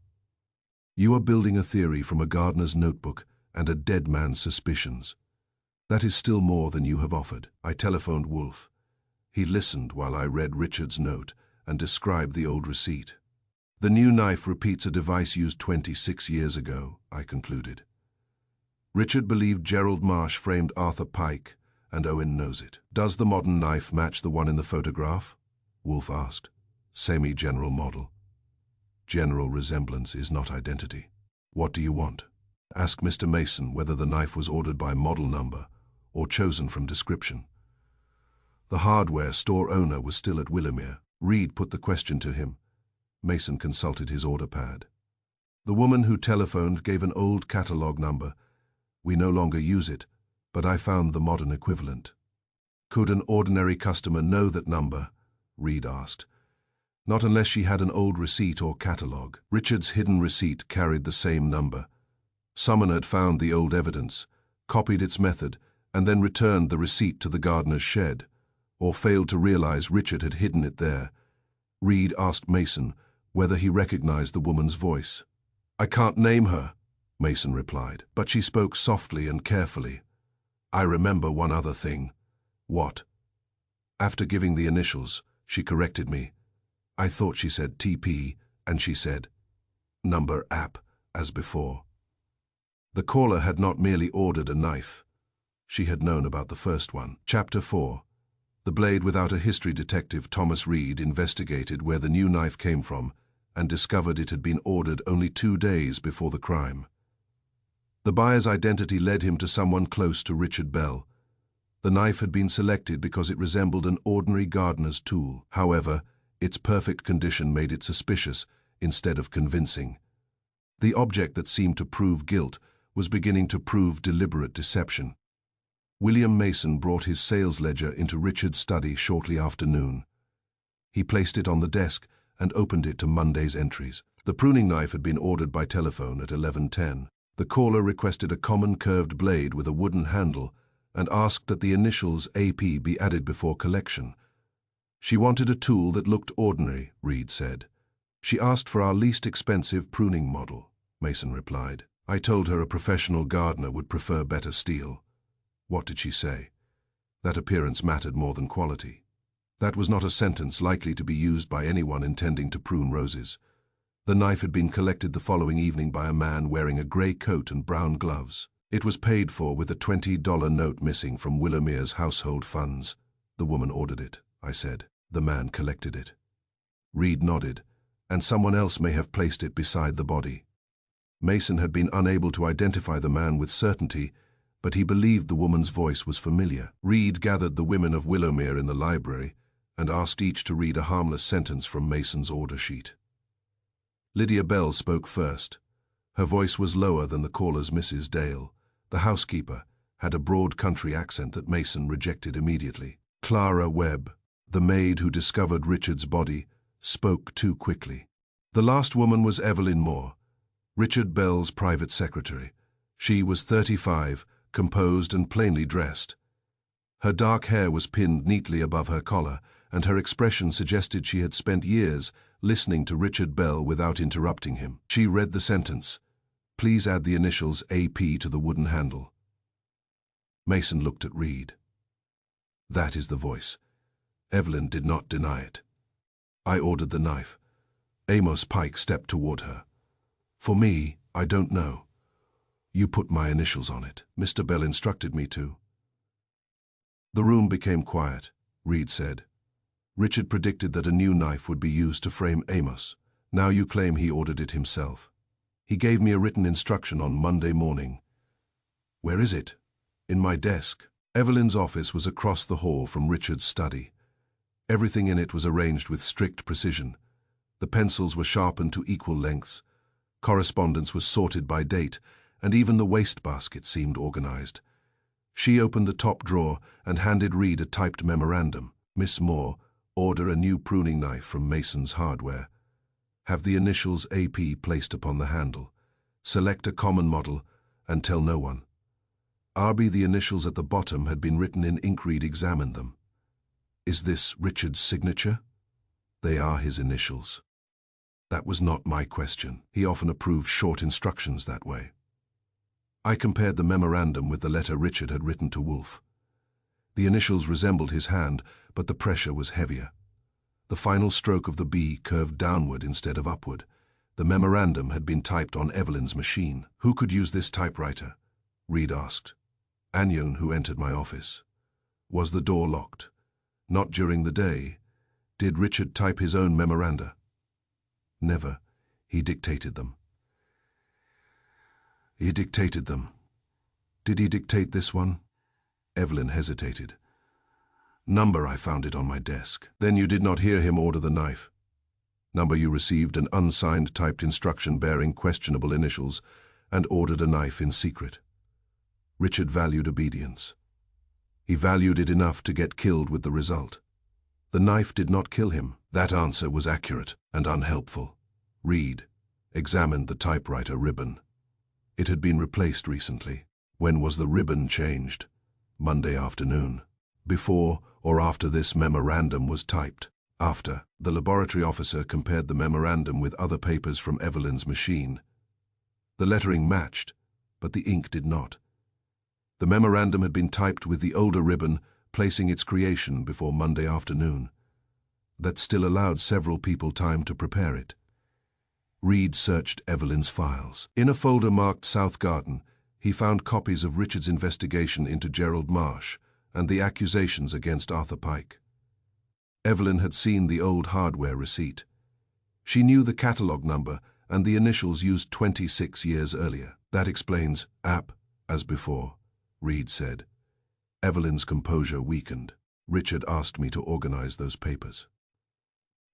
You are building a theory from a gardener's notebook and a dead man's suspicions. That is still more than you have offered. I telephoned Wolfe. He listened while I read Richard's note and described the old receipt. The new knife repeats a device used 26 years ago, I concluded. Richard believed Gerald Marsh framed Arthur Pike, and Owen knows it. Does the modern knife match the one in the photograph? Wolfe asked. Semi-general model. General resemblance is not identity. What do you want? Ask Mr. Mason whether the knife was ordered by model number or chosen from description. The hardware store owner was still at Willowmere. Reed put the question to him. Mason consulted his order pad. The woman who telephoned gave an old catalogue number. We no longer use it, but I found the modern equivalent. Could an ordinary customer know that number? Reed asked. Not unless she had an old receipt or catalogue. Richard's hidden receipt carried the same number. Someone had found the old evidence, copied its method, and then returned the receipt to the gardener's shed, or failed to realize Richard had hidden it there. Reed asked Mason whether he recognized the woman's voice. I can't name her, Mason replied, but she spoke softly and carefully. I remember one other thing. What? After giving the initials, she corrected me. I thought she said TP, and she said number app, as before. The caller had not merely ordered a knife. She had known about the first one. Chapter 4. The Blade Without a History detective Thomas Reed investigated where the new knife came from and discovered it had been ordered only 2 days before the crime. The buyer's identity led him to someone close to Richard Bell. The knife had been selected because it resembled an ordinary gardener's tool. However, its perfect condition made it suspicious instead of convincing. The object that seemed to prove guilt was beginning to prove deliberate deception. William Mason brought his sales ledger into Richard's study shortly after noon. He placed it on the desk and opened it to Monday's entries. The pruning knife had been ordered by telephone at 11:10. The caller requested a common curved blade with a wooden handle and asked that the initials AP be added before collection. She wanted a tool that looked ordinary, Reed said. She asked for our least expensive pruning model, Mason replied. I told her a professional gardener would prefer better steel. What did she say? That appearance mattered more than quality. That was not a sentence likely to be used by anyone intending to prune roses. The knife had been collected the following evening by a man wearing a grey coat and brown gloves. It was paid for with a $20 note missing from Willowmere's household funds. The woman ordered it, I said. The man collected it. Reed nodded, and someone else may have placed it beside the body. Mason had been unable to identify the man with certainty, but he believed the woman's voice was familiar. Reed gathered the women of Willowmere in the library and asked each to read a harmless sentence from Mason's order sheet. Lydia Bell spoke first. Her voice was lower than the caller's. Mrs. Dale, the housekeeper, had a broad country accent that Mason rejected immediately. Clara Webb, the maid who discovered Richard's body, spoke too quickly. The last woman was Evelyn Moore, Richard Bell's private secretary. She was 35, composed and plainly dressed. Her dark hair was pinned neatly above her collar, and her expression suggested she had spent years listening to Richard Bell without interrupting him. She read the sentence, "Please add the initials AP to the wooden handle." Mason looked at Reed. That is the voice. Evelyn did not deny it. I ordered the knife. Amos Pike stepped toward her. For me, I don't know. You put my initials on it. Mr. Bell instructed me to. The room became quiet, Reed said. Richard predicted that a new knife would be used to frame Amos. Now you claim he ordered it himself. He gave me a written instruction on Monday morning. Where is it? In my desk. Evelyn's office was across the hall from Richard's study. Everything in it was arranged with strict precision. The pencils were sharpened to equal lengths. Correspondence was sorted by date, and even the wastebasket seemed organized. She opened the top drawer and handed Reed a typed memorandum. Miss Moore, order a new pruning knife from Mason's Hardware. Have the initials AP placed upon the handle. Select a common model and tell no one. RB, the initials at the bottom had been written in ink. Reed examined them. Is this Richard's signature? They are his initials. That was not my question. He often approved short instructions that way. I compared the memorandum with the letter Richard had written to Wolfe. The initials resembled his hand, but the pressure was heavier. The final stroke of the B curved downward instead of upward. The memorandum had been typed on Evelyn's machine. Who could use this typewriter? Reed asked. Anyon, who entered my office. Was the door locked? Not during the day. Did Richard type his own memoranda? Never. He dictated them. He dictated them. Did he dictate this one? Evelyn hesitated. Number, I found it on my desk. Then you did not hear him order the knife. Number, you received an unsigned typed instruction bearing questionable initials and ordered a knife in secret. Richard valued obedience. He valued it enough to get killed with the result. The knife did not kill him. That answer was accurate and unhelpful. Reed examined the typewriter ribbon. It had been replaced recently. When was the ribbon changed? Monday afternoon. Before or after this memorandum was typed? After. The laboratory officer compared the memorandum with other papers from Evelyn's machine. The lettering matched, but the ink did not. The memorandum had been typed with the older ribbon, placing its creation before Monday afternoon. That still allowed several people time to prepare it. Reed searched Evelyn's files. In a folder marked South Garden, he found copies of Richard's investigation into Gerald Marsh and the accusations against Arthur Pike. Evelyn had seen the old hardware receipt. She knew the catalog number and the initials used 26 years earlier. That explains AP, as before, Reed said. Evelyn's composure weakened. Richard asked me to organize those papers.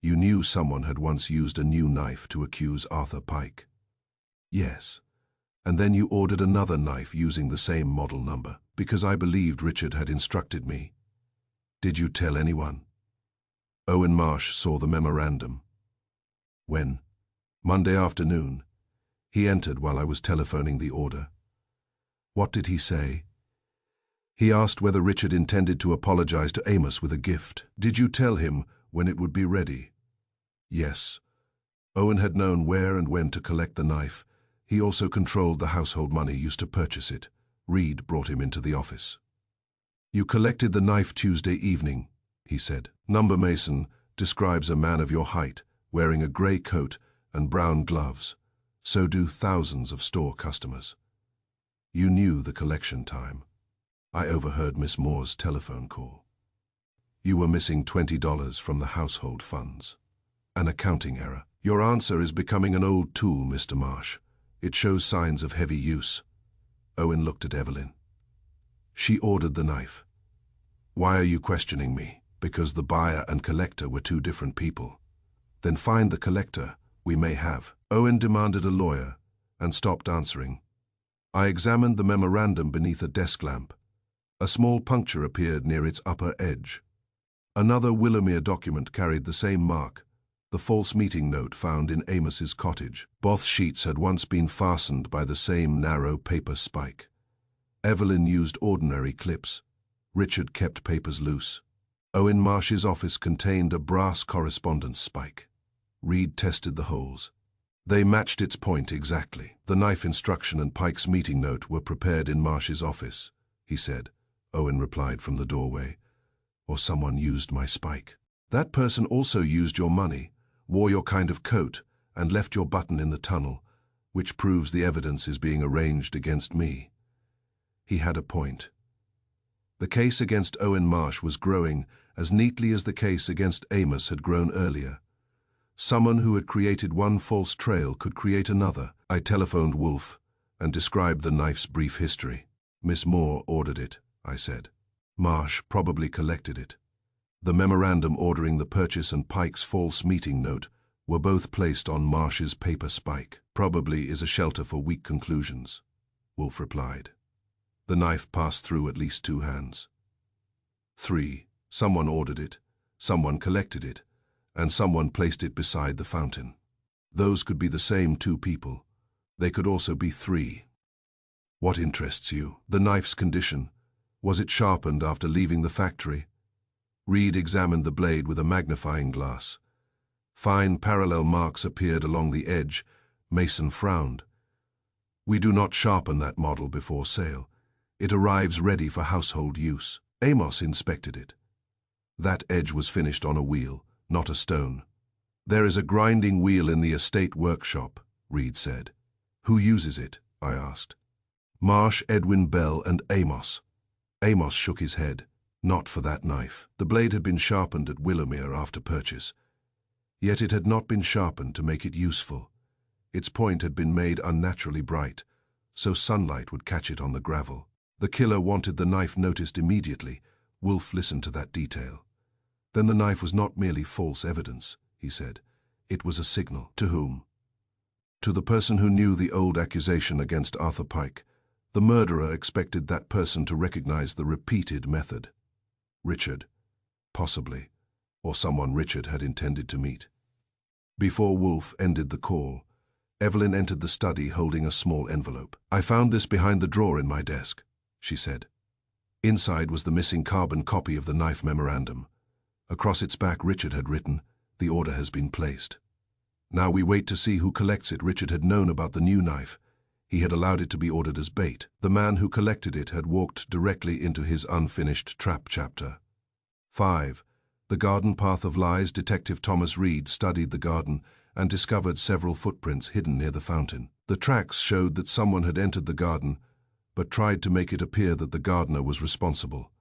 You knew someone had once used a new knife to accuse Arthur Pike? Yes. And then you ordered another knife using the same model number, because I believed Richard had instructed me. Did you tell anyone? Owen Marsh saw the memorandum. When? Monday afternoon. He entered while I was telephoning the order. What did he say? He asked whether Richard intended to apologize to Amos with a gift. Did you tell him when it would be ready? Yes. Owen had known where and when to collect the knife. He also controlled the household money used to purchase it. Reed brought him into the office. You collected the knife Tuesday evening, he said. Number Mason describes a man of your height, wearing a grey coat and brown gloves. So do thousands of store customers. You knew the collection time. I overheard Miss Moore's telephone call. You were missing $20 from the household funds. An accounting error. Your answer is becoming an old tool, Mr. Marsh. It shows signs of heavy use. Owen looked at Evelyn. She ordered the knife. Why are you questioning me? Because the buyer and collector were two different people. Then find the collector. We may have. Owen demanded a lawyer and stopped answering. I examined the memorandum beneath a desk lamp. A small puncture appeared near its upper edge. Another Willowmere document carried the same mark, the false meeting note found in Amos's cottage. Both sheets had once been fastened by the same narrow paper spike. Evelyn used ordinary clips. Richard kept papers loose. Owen Marsh's office contained a brass correspondence spike. Reed tested the holes. They matched its point exactly. The knife instruction and Pike's meeting note were prepared in Marsh's office, he said. Owen replied from the doorway. Or someone used my spike. That person also used your money, wore your kind of coat, and left your button in the tunnel, which proves the evidence is being arranged against me. He had a point. The case against Owen Marsh was growing as neatly as the case against Amos had grown earlier. Someone who had created one false trail could create another. I telephoned Wolfe and described the knife's brief history. Miss Moore ordered it, I said. Marsh probably collected it. The memorandum ordering the purchase and Pike's false meeting note were both placed on Marsh's paper spike. Probably is a shelter for weak conclusions, Wolfe replied. The knife passed through at least 2 hands. 3. Someone ordered it, someone collected it, and someone placed it beside the fountain. Those could be the same two people. They could also be three. What interests you? The knife's condition. Was it sharpened after leaving the factory? Reed examined the blade with a magnifying glass. Fine parallel marks appeared along the edge. Mason frowned. We do not sharpen that model before sale. It arrives ready for household use. Amos inspected it. That edge was finished on a wheel, not a stone. There is a grinding wheel in the estate workshop, Reed said. Who uses it? I asked. Marsh, Edwin, Bell, and Amos. Amos shook his head. Not for that knife. The blade had been sharpened at Willowmere after purchase. Yet it had not been sharpened to make it useful. Its point had been made unnaturally bright, so sunlight would catch it on the gravel. The killer wanted the knife noticed immediately. Wolfe listened to that detail. Then the knife was not merely false evidence, he said. It was a signal. To whom? To the person who knew the old accusation against Arthur Pike. The murderer expected that person to recognize the repeated method. Richard, possibly, or someone Richard had intended to meet. Before Wolfe ended the call, Evelyn entered the study holding a small envelope. I found this behind the drawer in my desk, she said. Inside was the missing carbon copy of the knife memorandum. Across its back Richard had written, "The order has been placed." Now we wait to see who collects it. Richard had known about the new knife. He had allowed it to be ordered as bait. The man who collected it had walked directly into his unfinished trap chapter. 5. The Garden Path of Lies. Detective Thomas Reed studied the garden and discovered several footprints hidden near the fountain. The tracks showed that someone had entered the garden, but tried to make it appear that the gardener was responsible.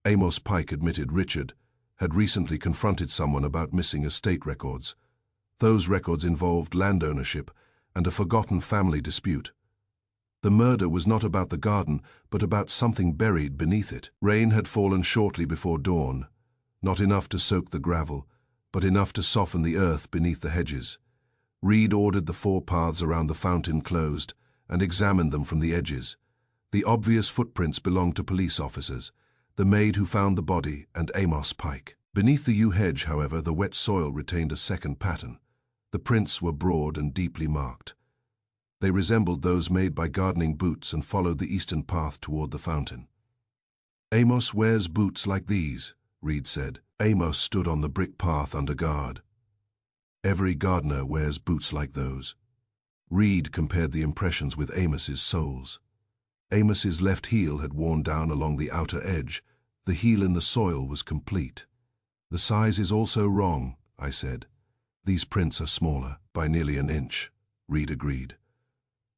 Amos Pike admitted Richard had recently confronted someone about missing estate records. Those records involved land ownership and a forgotten family dispute. The murder was not about the garden, but about something buried beneath it. Rain had fallen shortly before dawn, not enough to soak the gravel, but enough to soften the earth beneath the hedges. Reed ordered the 4 paths around the fountain closed and examined them from the edges. The obvious footprints belonged to police officers, the maid who found the body, and Amos Pike. Beneath the yew hedge, however, the wet soil retained a second pattern. The prints were broad and deeply marked. They resembled those made by gardening boots and followed the eastern path toward the fountain. Amos wears boots like these, Reed said. Amos stood on the brick path under guard. Every gardener wears boots like those. Reed compared the impressions with Amos's soles. Amos's left heel had worn down along the outer edge. The heel in the soil was complete. The size is also wrong, I said. These prints are smaller, by nearly an inch, Reed agreed.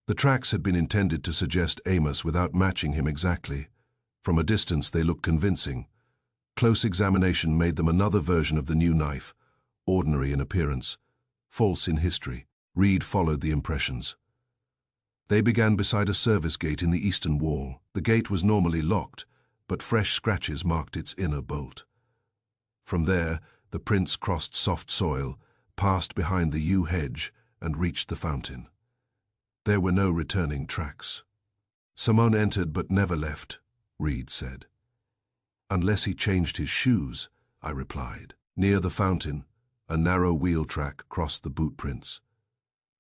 The tracks had been intended to suggest Amos without matching him exactly. From a distance they looked convincing. Close examination made them another version of the new knife, ordinary in appearance, false in history. Reed followed the impressions. They began beside a service gate in the eastern wall. The gate was normally locked, but fresh scratches marked its inner bolt. From there, the prints crossed soft soil, passed behind the yew hedge, and reached the fountain. There were no returning tracks. Someone entered but never left, Reed said. Unless he changed his shoes, I replied. Near the fountain, a narrow wheel track crossed the boot prints.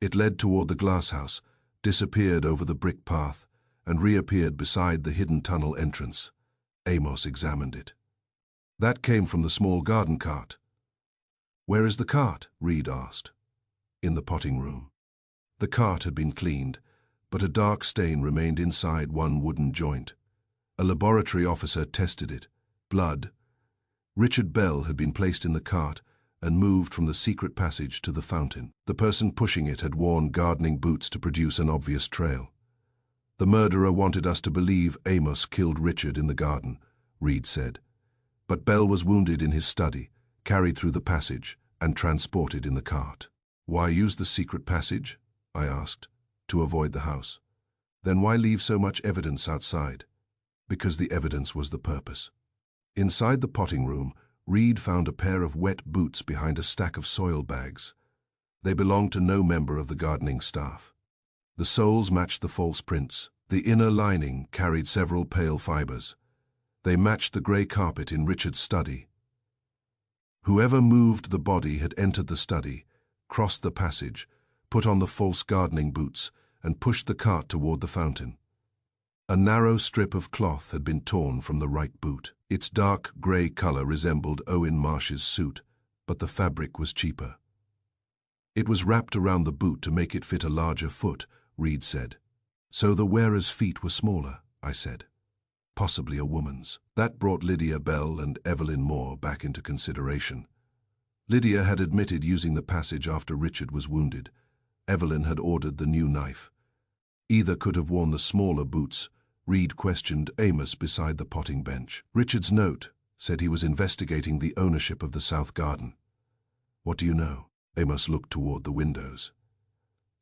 It led toward the glasshouse, disappeared over the brick path, and reappeared beside the hidden tunnel entrance. Amos examined it. That came from the small garden cart. Where is the cart? Reed asked. In the potting room. The cart had been cleaned, but a dark stain remained inside one wooden joint. A laboratory officer tested it. Blood. Richard Bell had been placed in the cart and moved from the secret passage to the fountain. The person pushing it had worn gardening boots to produce an obvious trail. The murderer wanted us to believe Amos killed Richard in the garden, Reed said. But Bell was wounded in his study, carried through the passage, and transported in the cart. Why use the secret passage? I asked. To avoid the house. Then why leave so much evidence outside? Because the evidence was the purpose. Inside the potting room, Reed found a pair of wet boots behind a stack of soil bags. They belonged to no member of the gardening staff. The soles matched the false prints. The inner lining carried several pale fibers. They matched the grey carpet in Richard's study. Whoever moved the body had entered the study, crossed the passage, put on the false gardening boots, and pushed the cart toward the fountain. A narrow strip of cloth had been torn from the right boot. Its dark grey colour resembled Owen Marsh's suit, but the fabric was cheaper. It was wrapped around the boot to make it fit a larger foot, Reed said. So the wearer's feet were smaller, I said. Possibly a woman's. That brought Lydia Bell and Evelyn Moore back into consideration. Lydia had admitted using the passage after Richard was wounded. Evelyn had ordered the new knife. Either could have worn the smaller boots. Reed questioned Amos beside the potting bench. Richard's note said he was investigating the ownership of the South Garden. What do you know? Amos looked toward the windows.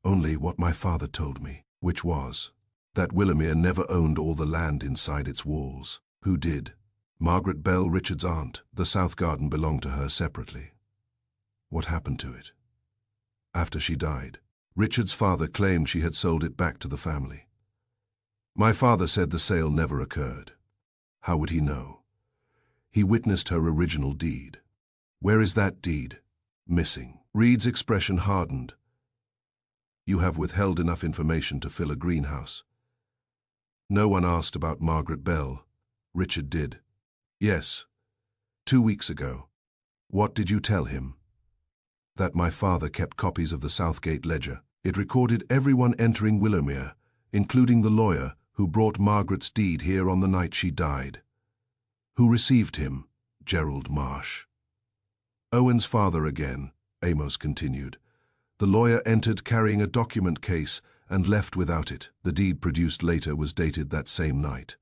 Only what my father told me, which was that Willowmere never owned all the land inside its walls. Who did? Margaret Bell, Richard's aunt. The South Garden belonged to her separately. What happened to it? After she died, Richard's father claimed she had sold it back to the family. My father said the sale never occurred. How would he know? He witnessed her original deed. Where is that deed? Missing. Reed's expression hardened. You have withheld enough information to fill a greenhouse. No one asked about Margaret Bell. Richard did. Yes. 2 weeks ago. What did you tell him? That my father kept copies of the Southgate ledger. It recorded everyone entering Willowmere, including the lawyer who brought Margaret's deed here on the night she died. Who received him? Gerald Marsh. Owen's father again, Amos continued. The lawyer entered carrying a document case and left without it. The deed produced later was dated that same night.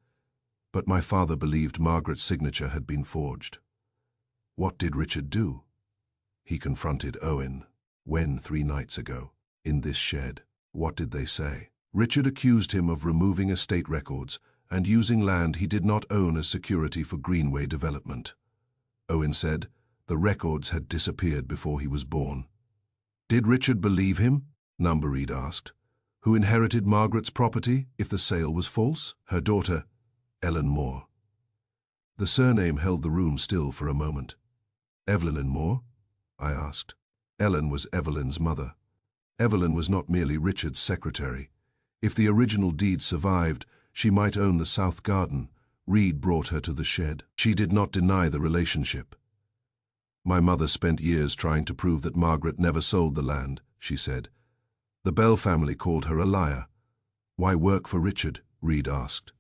But my father believed Margaret's signature had been forged. What did Richard do? He confronted Owen. When 3 nights ago? In this shed. What did they say? Richard accused him of removing estate records and using land he did not own as security for Greenway development. Owen said the records had disappeared before he was born. Did Richard believe him? Numberreed asked. Who inherited Margaret's property if the sale was false? Her daughter, Ellen Moore. The surname held the room still for a moment. Evelyn Moore? I asked. Ellen was Evelyn's mother. Evelyn was not merely Richard's secretary. If the original deed survived, she might own the South Garden. Reed brought her to the shed. She did not deny the relationship. My mother spent years trying to prove that Margaret never sold the land, she said. The Bell family called her a liar. Why work for Richard? Reed asked.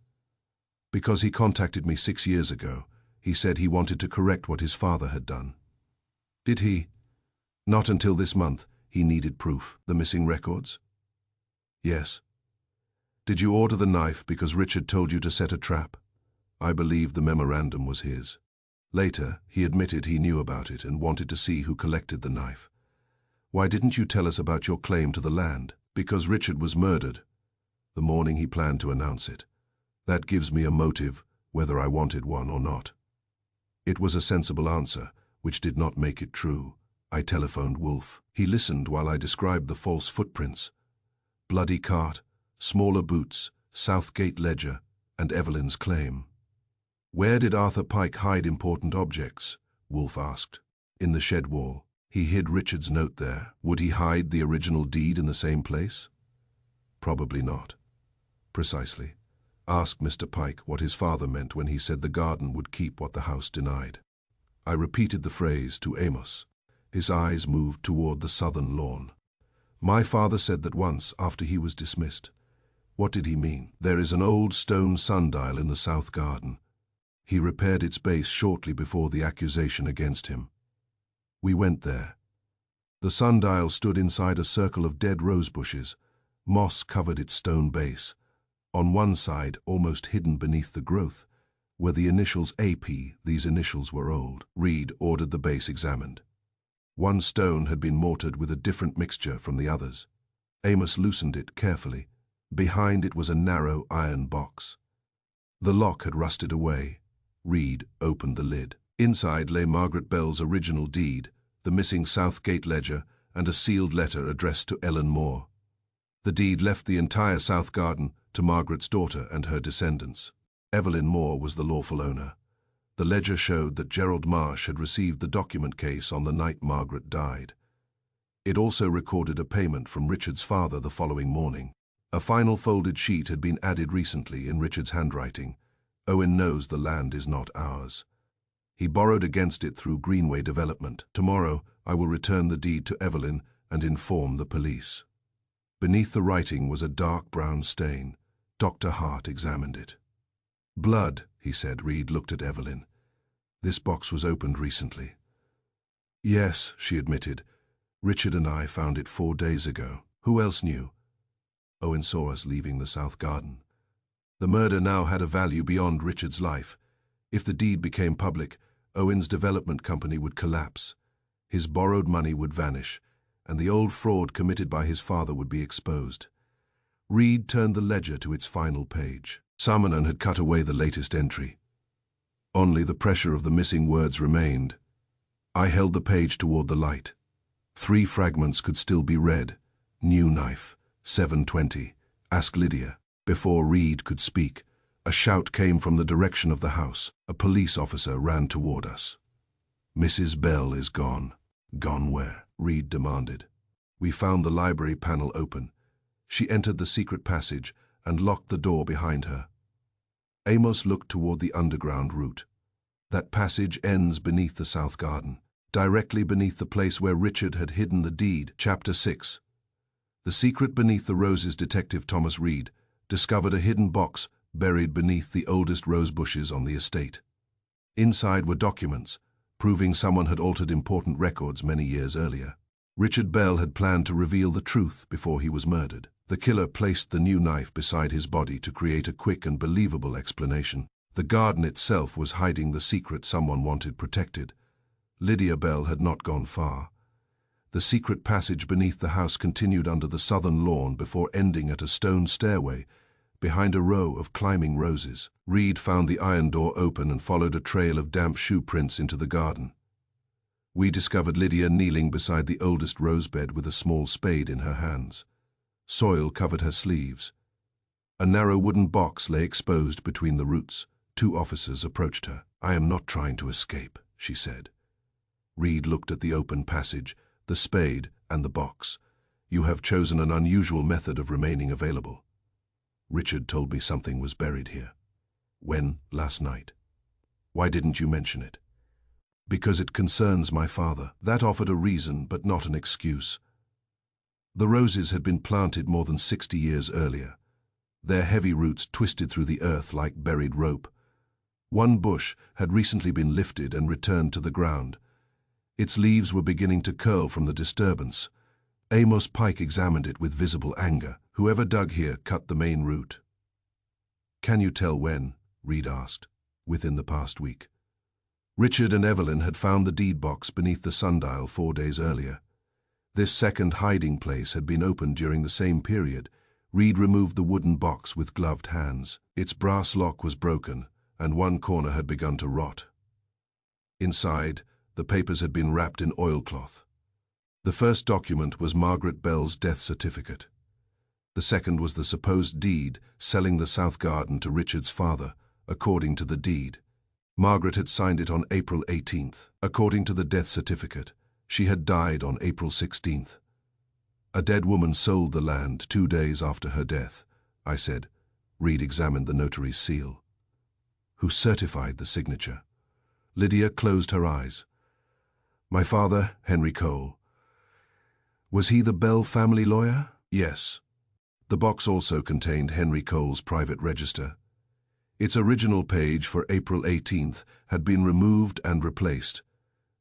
Because he contacted me 6 years ago. He said he wanted to correct what his father had done. Did he? Not until this month. He needed proof. The missing records? Yes. Did you order the knife because Richard told you to set a trap? I believe the memorandum was his. Later, he admitted he knew about it and wanted to see who collected the knife. Why didn't you tell us about your claim to the land? Because Richard was murdered. The morning he planned to announce it. That gives me a motive, whether I wanted one or not. It was a sensible answer, which did not make it true. I telephoned Wolfe. He listened while I described the false footprints. Bloody cart, smaller boots, Southgate ledger, and Evelyn's claim. Where did Arthur Pike hide important objects? Wolfe asked. In the shed wall. He hid Richard's note there. Would he hide the original deed in the same place? Probably not. Precisely. Ask Mr. Pike what his father meant when he said the garden would keep what the house denied. I repeated the phrase to Amos. His eyes moved toward the southern lawn. My father said that once after he was dismissed. What did he mean? There is an old stone sundial in the South Garden. He repaired its base shortly before the accusation against him. We went there. The sundial stood inside a circle of dead rose bushes. Moss covered its stone base. On one side, almost hidden beneath the growth, were the initials AP. These initials were old. Reed ordered the base examined. One stone had been mortared with a different mixture from the others. Amos loosened it carefully. Behind it was a narrow iron box. The lock had rusted away. Reed opened the lid. Inside lay Margaret Bell's original deed, the missing Southgate ledger, and a sealed letter addressed to Ellen Moore. The deed left the entire South Garden to Margaret's daughter and her descendants. Evelyn Moore was the lawful owner. The ledger showed that Gerald Marsh had received the document case on the night Margaret died. It also recorded a payment from Richard's father the following morning. A final folded sheet had been added recently in Richard's handwriting. Owen knows the land is not ours. He borrowed against it through Greenway Development. Tomorrow, I will return the deed to Evelyn and inform the police. Beneath the writing was a dark brown stain. Dr. Hart examined it. Blood, he said. Reed looked at Evelyn. This box was opened recently. Yes, she admitted. Richard and I found it 4 days ago. Who else knew? Owen saw us leaving the South Garden. The murder now had a value beyond Richard's life. If the deed became public, Owen's development company would collapse. His borrowed money would vanish, and the old fraud committed by his father would be exposed. Reed turned the ledger to its final page. Samanon had cut away the latest entry. Only the pressure of the missing words remained. I held the page toward the light. 3 fragments could still be read. New knife, 7:20. Ask Lydia. Before Reed could speak, a shout came from the direction of the house. A police officer ran toward us. Mrs. Bell is gone. Gone where? Reed demanded. We found the library panel open. She entered the secret passage and locked the door behind her. Amos looked toward the underground route. That passage ends beneath the South Garden, directly beneath the place where Richard had hidden the deed. Chapter 6. The Secret Beneath the Roses. Detective Thomas Reed discovered a hidden box buried beneath the oldest rose bushes on the estate. Inside were documents, proving someone had altered important records many years earlier. Richard Bell had planned to reveal the truth before he was murdered. The killer placed the new knife beside his body to create a quick and believable explanation. The garden itself was hiding the secret someone wanted protected. Lydia Bell had not gone far. The secret passage beneath the house continued under the southern lawn before ending at a stone stairway behind a row of climbing roses. Reed found the iron door open and followed a trail of damp shoe prints into the garden. We discovered Lydia kneeling beside the oldest rosebed with a small spade in her hands. Soil covered her sleeves. A narrow wooden box lay exposed between the roots. 2 officers approached her. I am not trying to escape, she said. Reed looked at the open passage, the spade, and the box. You have chosen an unusual method of remaining available. Richard told me something was buried here. When? Last night. Why didn't you mention it? Because it concerns my father. That offered a reason, but not an excuse. The roses had been planted more than 60 years earlier. Their heavy roots twisted through the earth like buried rope. One bush had recently been lifted and returned to the ground. Its leaves were beginning to curl from the disturbance. Amos Pike examined it with visible anger. Whoever dug here cut the main root. Can you tell when? Reed asked. Within the past week. Richard and Evelyn had found the deed box beneath the sundial 4 days earlier. This second hiding place had been opened during the same period. Reed removed the wooden box with gloved hands. Its brass lock was broken, and one corner had begun to rot. Inside, the papers had been wrapped in oilcloth. The first document was Margaret Bell's death certificate. The second was the supposed deed selling the South Garden to Richard's father, according to the deed. Margaret had signed it on April 18th. According to the death certificate, she had died on April 16th. A dead woman sold the land 2 days after her death, I said. Reed examined the notary's seal. Who certified the signature? Lydia closed her eyes. My father, Henry Cole. Was he the Bell family lawyer? Yes. The box also contained Henry Cole's private register. Its original page for April 18th had been removed and replaced.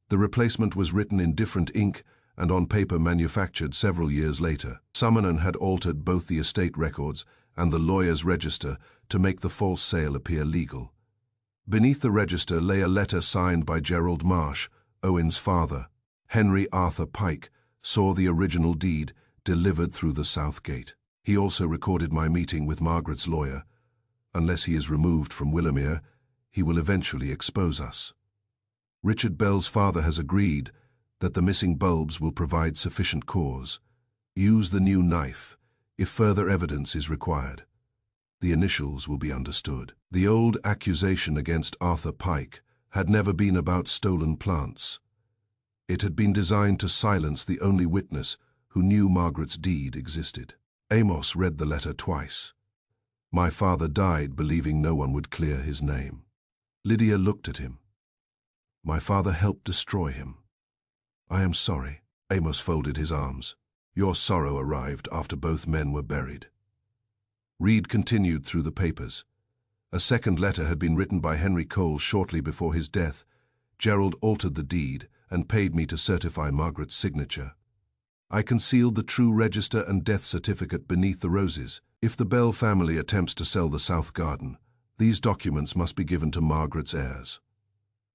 The replacement was written in different ink and on paper manufactured several years later. Samanon had altered both the estate records and the lawyer's register to make the false sale appear legal. Beneath the register lay a letter signed by Gerald Marsh, Owen's father. Henry Arthur Pike saw the original deed delivered through the south gate. He also recorded my meeting with Margaret's lawyer. Unless he is removed from Willowmere, he will eventually expose us. Richard Bell's father has agreed that the missing bulbs will provide sufficient cause. Use the new knife if further evidence is required. The initials will be understood. The old accusation against Arthur Pike had never been about stolen plants. It had been designed to silence the only witness who knew Margaret's deed existed. Amos read the letter twice. My father died believing no one would clear his name. Lydia looked at him. My father helped destroy him. I am sorry. Amos folded his arms. Your sorrow arrived after both men were buried. Reed continued through the papers. A second letter had been written by Henry Cole shortly before his death. Gerald altered the deed and paid me to certify Margaret's signature. I concealed the true register and death certificate beneath the roses. If the Bell family attempts to sell the South Garden, these documents must be given to Margaret's heirs.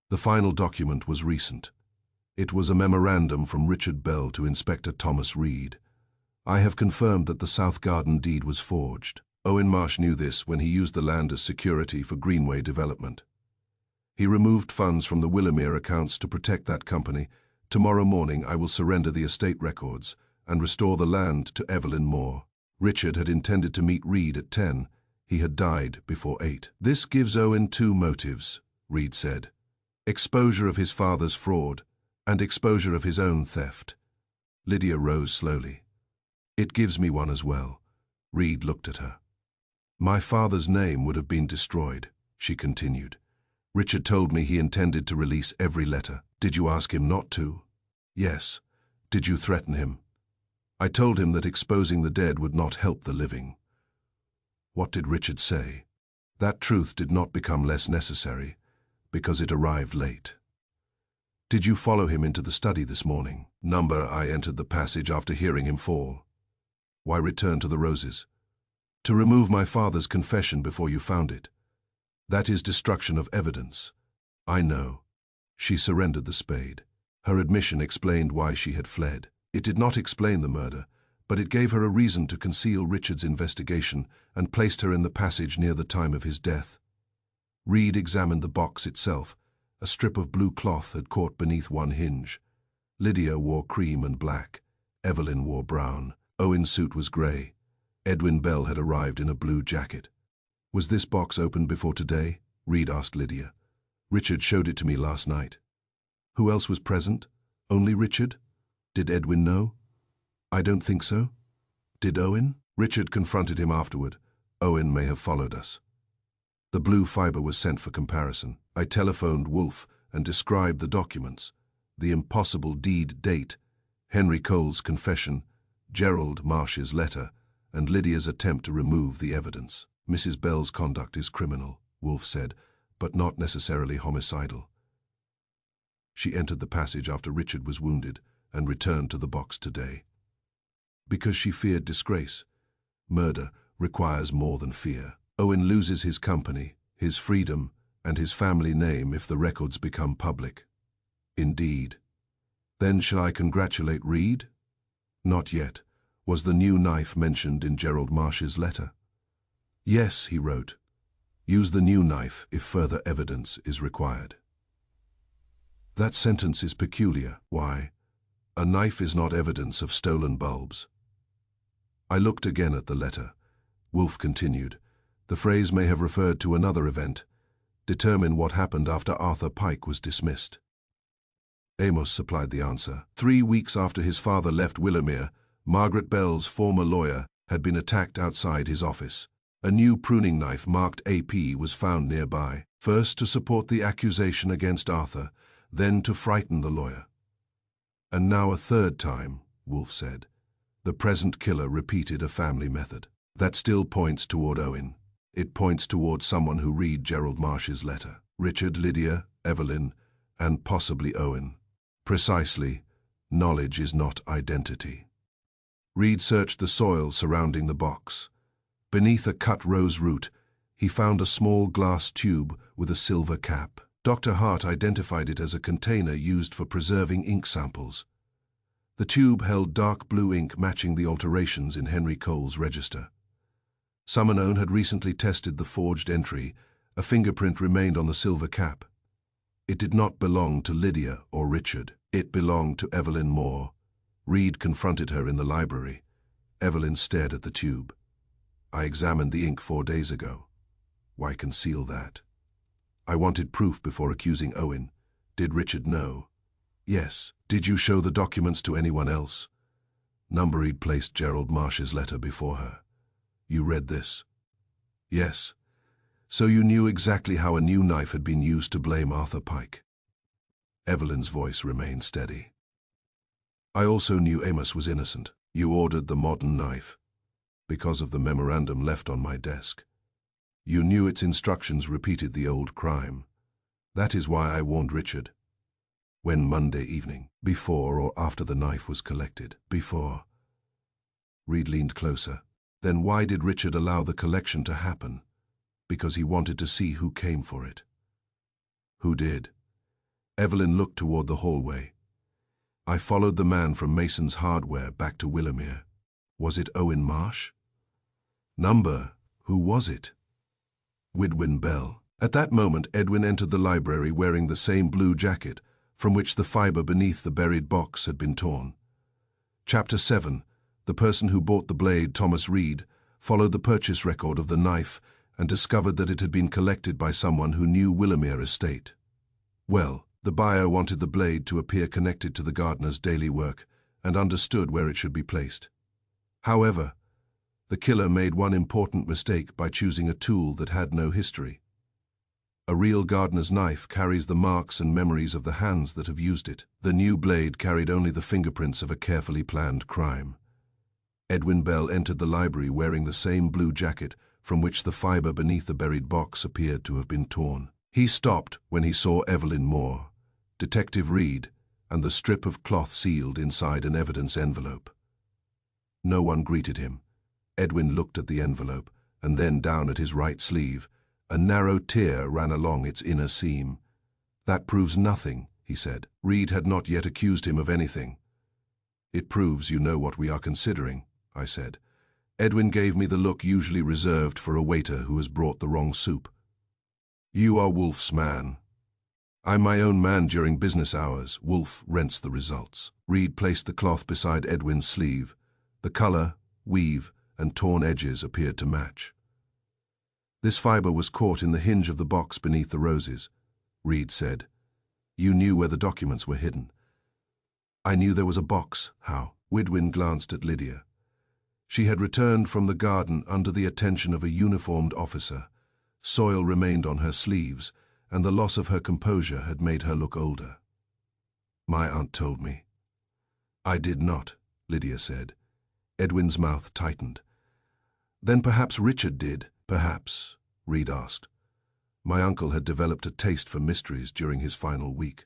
The final document was recent. It was a memorandum from Richard Bell to Inspector Thomas Reed. I have confirmed that the South Garden deed was forged. Owen Marsh knew this when he used the land as security for Greenway Development. He removed funds from the Willowmere accounts to protect that company. Tomorrow morning I will surrender the estate records and restore the land to Evelyn Moore. Richard had intended to meet Reed at 10. He had died before 8. This gives Owen two motives, Reed said. Exposure of his father's fraud and exposure of his own theft. Lydia rose slowly. It gives me one as well. Reed looked at her. My father's name would have been destroyed, she continued. Richard told me he intended to release every letter. Did you ask him not to? Yes. Did you threaten him? I told him that exposing the dead would not help the living. What did Richard say? That truth did not become less necessary, because it arrived late. Did you follow him into the study this morning? I entered the passage after hearing him fall. Why return to the roses? To remove my father's confession before you found it. That is destruction of evidence. I know. She surrendered the spade. Her admission explained why she had fled. It did not explain the murder, but it gave her a reason to conceal Richard's investigation and placed her in the passage near the time of his death. Reed examined the box itself. A strip of blue cloth had caught beneath one hinge. Lydia wore cream and black. Evelyn wore brown. Owen's suit was grey. Edwin Bell had arrived in a blue jacket. Was this box opened before today? Reed asked Lydia. Richard showed it to me last night. Who else was present? Only Richard? Did Edwin know? I don't think so. Did Owen? Richard confronted him afterward. Owen may have followed us. The blue fiber was sent for comparison. I telephoned Wolfe and described the documents. The impossible deed date, Henry Cole's confession, Gerald Marsh's letter, and Lydia's attempt to remove the evidence. Mrs. Bell's conduct is criminal, Wolfe said, but not necessarily homicidal. She entered the passage after Richard was wounded and returned to the box today. Because she feared disgrace. Murder requires more than fear. Owen loses his company, his freedom, and his family name if the records become public. Indeed. Then shall I congratulate Reed? Not yet. Was the new knife mentioned in Gerald Marsh's letter? Yes, he wrote. Use the new knife if further evidence is required. That sentence is peculiar. Why? A knife is not evidence of stolen bulbs. I looked again at the letter. Wolfe continued. The phrase may have referred to another event. Determine what happened after Arthur Pike was dismissed. Amos supplied the answer. 3 weeks after his father left Willowmere, Margaret Bell's former lawyer had been attacked outside his office. A new pruning knife marked AP was found nearby, first to support the accusation against Arthur, then to frighten the lawyer. And now a third time, Wolfe said. The present killer repeated a family method. That still points toward Owen. It points toward someone who read Gerald Marsh's letter. Richard, Lydia, Evelyn, and possibly Owen. Precisely, knowledge is not identity. Reed searched the soil surrounding the box. Beneath a cut rose root, he found a small glass tube with a silver cap. Dr. Hart identified it as a container used for preserving ink samples. The tube held dark blue ink matching the alterations in Henry Cole's register. Some unknown had recently tested the forged entry. A fingerprint remained on the silver cap. It did not belong to Lydia or Richard. It belonged to Evelyn Moore. Reed confronted her in the library. Evelyn stared at the tube. I examined the ink 4 days ago. Why conceal that? I wanted proof before accusing Owen. Did Richard know? Yes. Did you show the documents to anyone else? Reed placed Gerald Marsh's letter before her. You read this? Yes. So you knew exactly how a new knife had been used to blame Arthur Pike. Evelyn's voice remained steady. I also knew Amos was innocent. You ordered the modern knife because of the memorandum left on my desk. You knew its instructions repeated the old crime. That is why I warned Richard. When Monday evening, before or after the knife was collected? Before. Reed leaned closer. Then why did Richard allow the collection to happen? Because he wanted to see who came for it. Who did? Evelyn looked toward the hallway. I followed the man from Mason's Hardware back to Willowmere. Was it Owen Marsh? Who was it? Goodwin Bell. At that moment, Edwin entered the library wearing the same blue jacket, from which the fiber beneath the buried box had been torn. Chapter 7. The person who bought the blade, Thomas Reed, followed the purchase record of the knife and discovered that it had been collected by someone who knew Willowmere Estate. Well, the buyer wanted the blade to appear connected to the gardener's daily work and understood where it should be placed. However, the killer made one important mistake by choosing a tool that had no history. A real gardener's knife carries the marks and memories of the hands that have used it. The new blade carried only the fingerprints of a carefully planned crime. Edwin Bell entered the library wearing the same blue jacket from which the fiber beneath the buried box appeared to have been torn. He stopped when he saw Evelyn Moore, Detective Reed, and the strip of cloth sealed inside an evidence envelope. No one greeted him. Edwin looked at the envelope and then down at his right sleeve. A narrow tear ran along its inner seam. That proves nothing, he said. Reed had not yet accused him of anything. It proves you know what we are considering, I said. Edwin gave me the look usually reserved for a waiter who has brought the wrong soup. You are Wolfe's man. I'm my own man during business hours. Wolfe rents the results. Reed placed the cloth beside Edwin's sleeve. The color, weave, and torn edges appeared to match. This fiber was caught in the hinge of the box beneath the roses, Reed said. You knew where the documents were hidden. I knew there was a box. How? Goodwin glanced at Lydia. She had returned from the garden under the attention of a uniformed officer. Soil remained on her sleeves, and the loss of her composure had made her look older. My aunt told me. I did not, Lydia said. Edwin's mouth tightened. Then perhaps Richard did. Perhaps, Reed asked. My uncle had developed a taste for mysteries during his final week.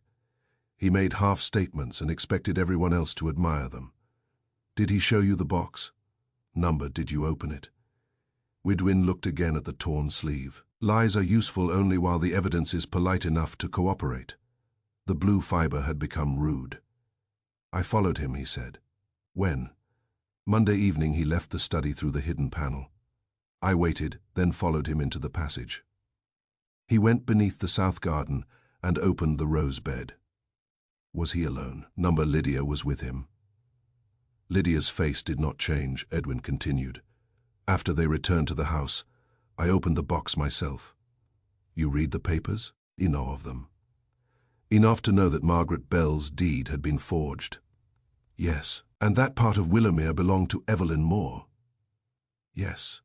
He made half statements and expected everyone else to admire them. Did he show you the box? Did you open it? Goodwin looked again at the torn sleeve. Lies are useful only while the evidence is polite enough to cooperate. The blue fiber had become rude. I followed him, he said. When? Monday evening he left the study through the hidden panel. I waited, then followed him into the passage. He went beneath the south garden and opened the rose bed. Was he alone? Lydia was with him. Lydia's face did not change, Edwin continued. After they returned to the house, I opened the box myself. You read the papers? Enough of them. Enough to know that Margaret Bell's deed had been forged. Yes, and that part of Willowmere belonged to Evelyn Moore. Yes.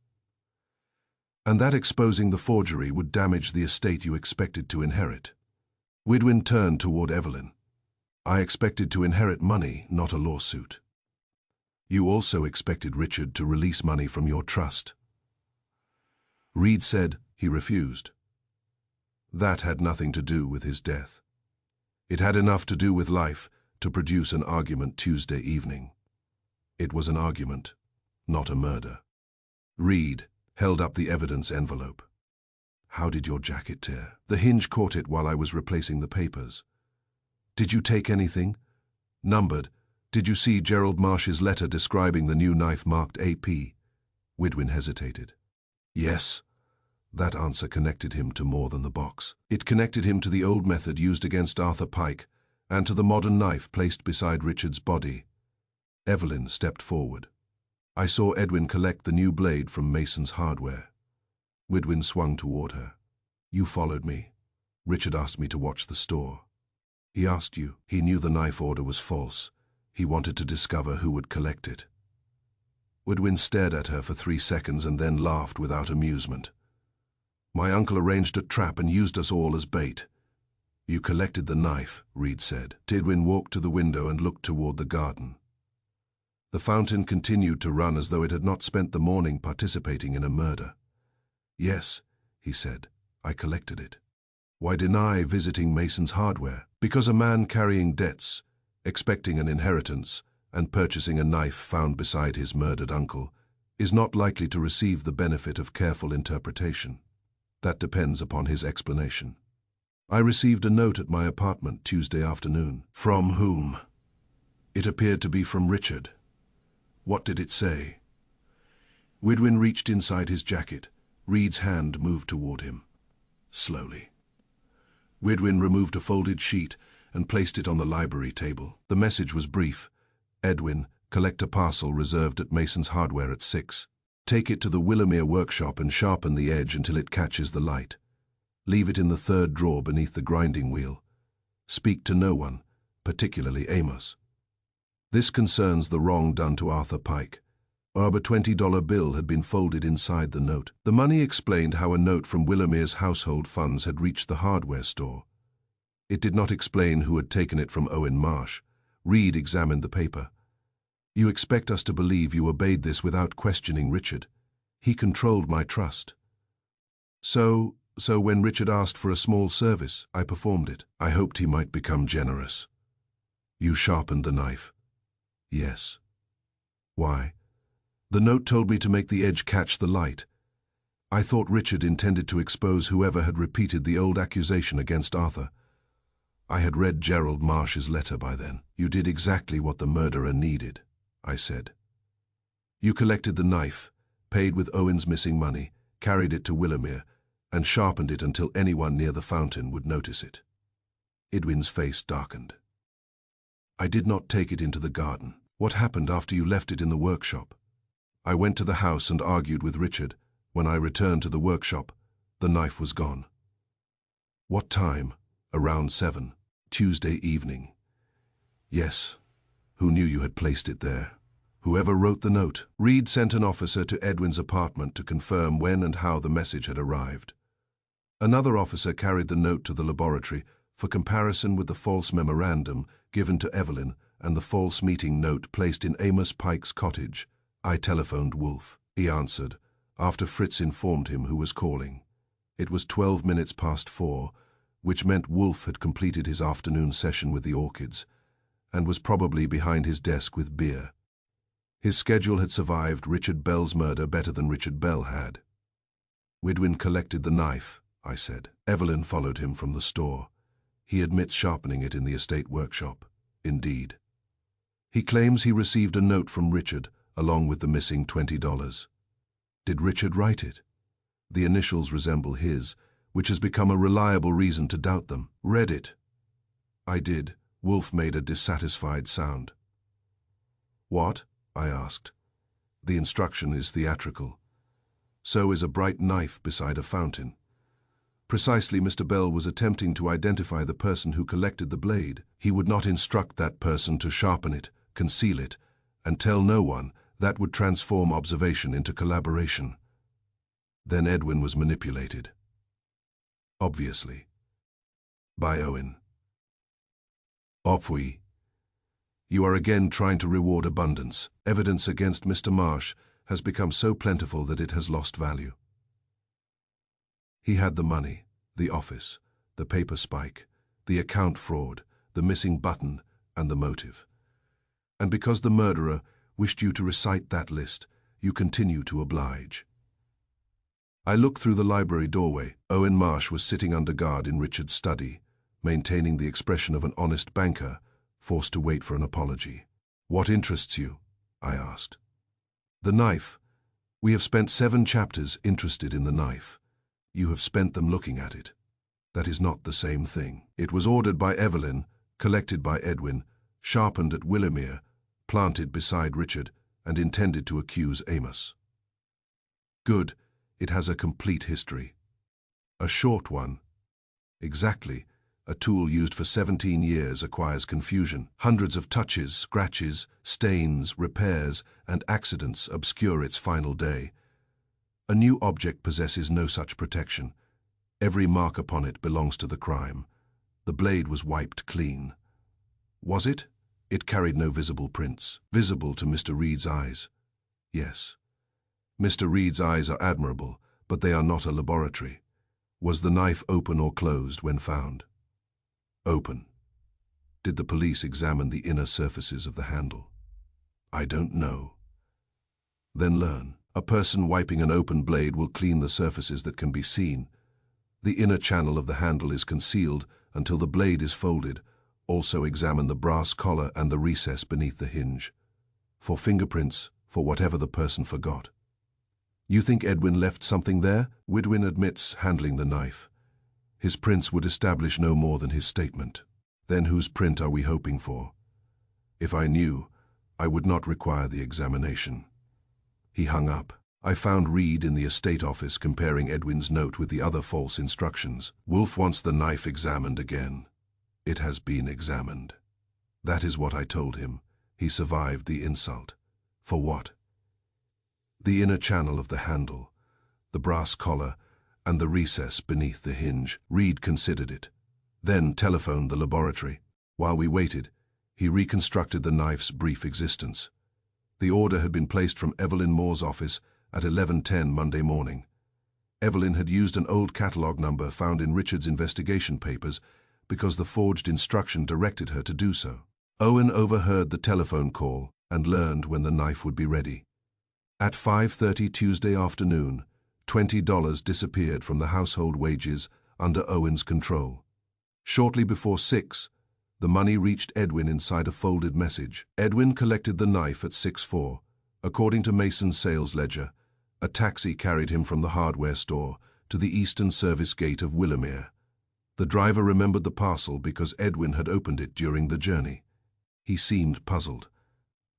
And that exposing the forgery would damage the estate you expected to inherit. Goodwin turned toward Evelyn. I expected to inherit money, not a lawsuit. You also expected Richard to release money from your trust. Reed said he refused. That had nothing to do with his death. It had enough to do with life to produce an argument Tuesday evening. It was an argument, not a murder. Reed held up the evidence envelope. How did your jacket tear? The hinge caught it while I was replacing the papers. Did you take anything? Numbered. Did you see Gerald Marsh's letter describing the new knife marked AP? Goodwin hesitated. Yes. That answer connected him to more than the box. It connected him to the old method used against Arthur Pike and to the modern knife placed beside Richard's body. Evelyn stepped forward. I saw Edwin collect the new blade from Mason's Hardware. Goodwin swung toward her. You followed me. Richard asked me to watch the store. He asked you. He knew the knife order was false. He wanted to discover who would collect it. Goodwin stared at her for 3 seconds and then laughed without amusement. My uncle arranged a trap and used us all as bait. You collected the knife, Reed said. Goodwin walked to the window and looked toward the garden. The fountain continued to run as though it had not spent the morning participating in a murder. Yes, he said, I collected it. Why deny visiting Mason's Hardware? Because a man carrying debts, expecting an inheritance, and purchasing a knife found beside his murdered uncle is not likely to receive the benefit of careful interpretation. That depends upon his explanation. I received a note at my apartment Tuesday afternoon. From whom? It appeared to be from Richard. What did it say? Goodwin reached inside his jacket. Reed's hand moved toward him. Slowly. Goodwin removed a folded sheet and placed it on the library table. The message was brief. Edwin, collect a parcel reserved at Mason's Hardware at 6. Take it to the Willowmere workshop and sharpen the edge until it catches the light. Leave it in the 3rd drawer beneath the grinding wheel. Speak to no one, particularly Amos. This concerns the wrong done to Arthur Pike. A $20 bill had been folded inside the note. The money explained how a note from Willowmere's household funds had reached the hardware store. It did not explain who had taken it from Owen Marsh. Reed examined the paper. You expect us to believe you obeyed this without questioning Richard. He controlled my trust. So when Richard asked for a small service, I performed it. I hoped he might become generous. You sharpened the knife. Yes. Why? The note told me to make the edge catch the light. I thought Richard intended to expose whoever had repeated the old accusation against Arthur. I had read Gerald Marsh's letter by then. You did exactly what the murderer needed, I said. You collected the knife, paid with Owen's missing money, carried it to Willowmere, and sharpened it until anyone near the fountain would notice it. Goodwin's face darkened. I did not take it into the garden. What happened after you left it in the workshop? I went to the house and argued with Richard. When I returned to the workshop, the knife was gone. What time? Around 7, Tuesday evening. Yes. Who knew you had placed it there? Whoever wrote the note. Reed sent an officer to Edwin's apartment to confirm when and how the message had arrived. Another officer carried the note to the laboratory for comparison with the false memorandum given to Evelyn and the false meeting note placed in Amos Pike's cottage. I telephoned Wolfe. He answered, after Fritz informed him who was calling. It was 12 minutes past 4, which meant Wolfe had completed his afternoon session with the orchids, and was probably behind his desk with beer. His schedule had survived Richard Bell's murder better than Richard Bell had. Goodwin collected the knife, I said. Evelyn followed him from the store. He admits sharpening it in the estate workshop. Indeed. He claims he received a note from Richard, along with the missing $20. Did Richard write it? The initials resemble his, which has become a reliable reason to doubt them. Read it. I did. Wolfe made a dissatisfied sound. What? I asked. The instruction is theatrical. So is a bright knife beside a fountain. Precisely, Mr. Bell was attempting to identify the person who collected the blade. He would not instruct that person to sharpen it, conceal it, and tell no one. That would transform observation into collaboration. Then Edwin was manipulated. Obviously. By Owen. Opwe. You are again trying to reward abundance. Evidence against Mr. Marsh has become so plentiful that it has lost value. He had the money, the office, the paper spike, the account fraud, the missing button, and the motive. And because the murderer wished you to recite that list, you continue to oblige. I looked through the library doorway. Owen Marsh was sitting under guard in Richard's study, maintaining the expression of an honest banker, forced to wait for an apology. What interests you? I asked. The knife. We have spent 7 chapters interested in the knife. You have spent them looking at it. That is not the same thing. It was ordered by Evelyn, collected by Edwin, sharpened at Willowmere, planted beside Richard, and intended to accuse Amos. Good. It has a complete history. A short one. Exactly. A tool used for 17 years acquires confusion. Hundreds of touches, scratches, stains, repairs, and accidents obscure its final day. A new object possesses no such protection. Every mark upon it belongs to the crime. The blade was wiped clean. Was it? It carried no visible prints. Visible to Mr. Reed's eyes. Yes. Mr. Reed's eyes are admirable, but they are not a laboratory. Was the knife open or closed when found? Open. Did the police examine the inner surfaces of the handle? I don't know. Then learn. A person wiping an open blade will clean the surfaces that can be seen. The inner channel of the handle is concealed until the blade is folded. Also examine the brass collar and the recess beneath the hinge. For fingerprints, for whatever the person forgot. You think Edwin left something there? Goodwin admits handling the knife. His prints would establish no more than his statement. Then whose print are we hoping for? If I knew, I would not require the examination. He hung up. I found Reed in the estate office comparing Edwin's note with the other false instructions. Wolfe wants the knife examined again. It has been examined. That is what I told him. He survived the insult. For what? The inner channel of the handle, the brass collar, and the recess beneath the hinge. Reed considered it. Then telephoned the laboratory. While we waited, he reconstructed the knife's brief existence. The order had been placed from Evelyn Moore's office at 11:10 Monday morning. Evelyn had used an old catalogue number found in Richard's investigation papers because the forged instruction directed her to do so. Owen overheard the telephone call and learned when the knife would be ready. At 5:30 Tuesday afternoon, $20 disappeared from the household wages under Owen's control. Shortly before 6, the money reached Edwin inside a folded message. Edwin collected the knife at 6:04. According to Mason's sales ledger, a taxi carried him from the hardware store to the eastern service gate of Willowmere. The driver remembered the parcel because Edwin had opened it during the journey. He seemed puzzled.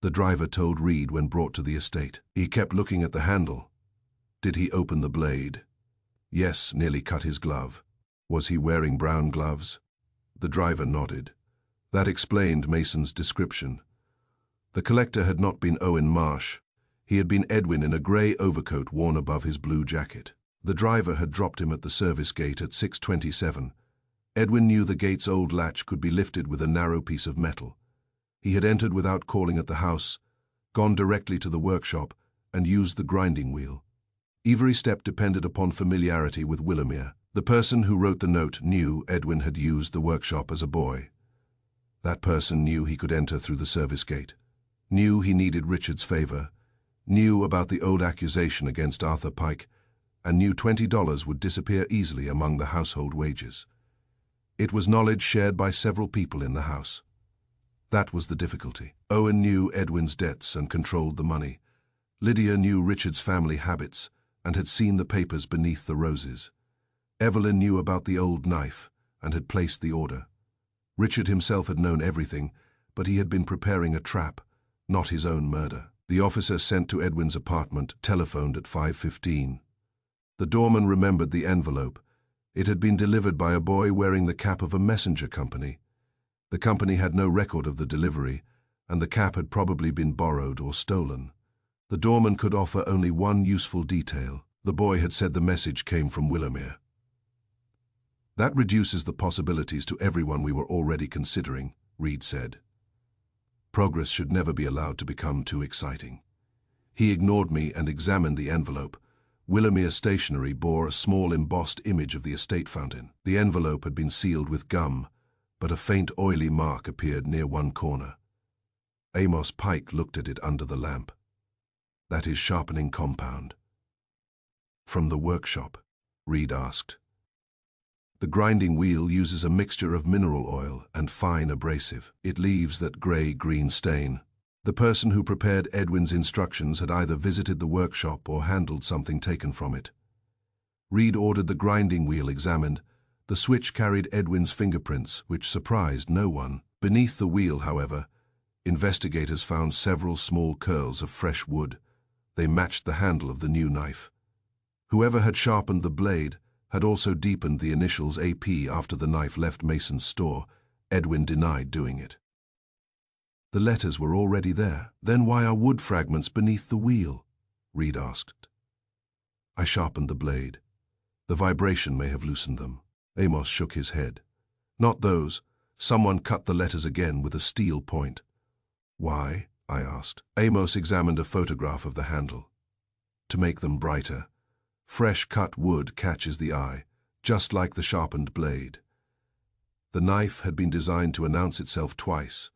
The driver told Reed when brought to the estate. He kept looking at the handle. Did he open the blade? Yes, nearly cut his glove. Was he wearing brown gloves? The driver nodded. That explained Mason's description. The collector had not been Owen Marsh. He had been Edwin in a grey overcoat worn above his blue jacket. The driver had dropped him at the service gate at 6:27. Edwin knew the gate's old latch could be lifted with a narrow piece of metal. He had entered without calling at the house, gone directly to the workshop, and used the grinding wheel. Every step depended upon familiarity with Willowmere. The person who wrote the note knew Edwin had used the workshop as a boy. That person knew he could enter through the service gate, knew he needed Richard's favor, knew about the old accusation against Arthur Pike, and knew $20 would disappear easily among the household wages. It was knowledge shared by several people in the house. That was the difficulty. Owen knew Edwin's debts and controlled the money. Lydia knew Richard's family habits and had seen the papers beneath the roses. Evelyn knew about the old knife and had placed the order. Richard himself had known everything, but he had been preparing a trap, not his own murder. The officer sent to Edwin's apartment telephoned at 5:15. The doorman remembered the envelope. It had been delivered by a boy wearing the cap of a messenger company. The company had no record of the delivery, and the cap had probably been borrowed or stolen. The doorman could offer only one useful detail. The boy had said the message came from Willowmere. That reduces the possibilities to everyone we were already considering, Reed said. Progress should never be allowed to become too exciting. He ignored me and examined the envelope. Willowmere stationery bore a small embossed image of the estate fountain. The envelope had been sealed with gum, but a faint oily mark appeared near one corner. Amos Pike looked at it under the lamp. That is sharpening compound. From the workshop, Reed asked. The grinding wheel uses a mixture of mineral oil and fine abrasive. It leaves that grey-green stain. The person who prepared Edwin's instructions had either visited the workshop or handled something taken from it. Reed ordered the grinding wheel examined. The switch carried Edwin's fingerprints, which surprised no one. Beneath the wheel, however, investigators found several small curls of fresh wood. They matched the handle of the new knife. Whoever had sharpened the blade had also deepened the initials AP after the knife left Mason's store. Edwin denied doing it. The letters were already there. Then why are wood fragments beneath the wheel? Reed asked. I sharpened the blade. The vibration may have loosened them. Amos shook his head. Not those. Someone cut the letters again with a steel point. Why? I asked. Amos examined a photograph of the handle. To make them brighter. Fresh cut wood catches the eye, just like the sharpened blade. The knife had been designed to announce itself twice,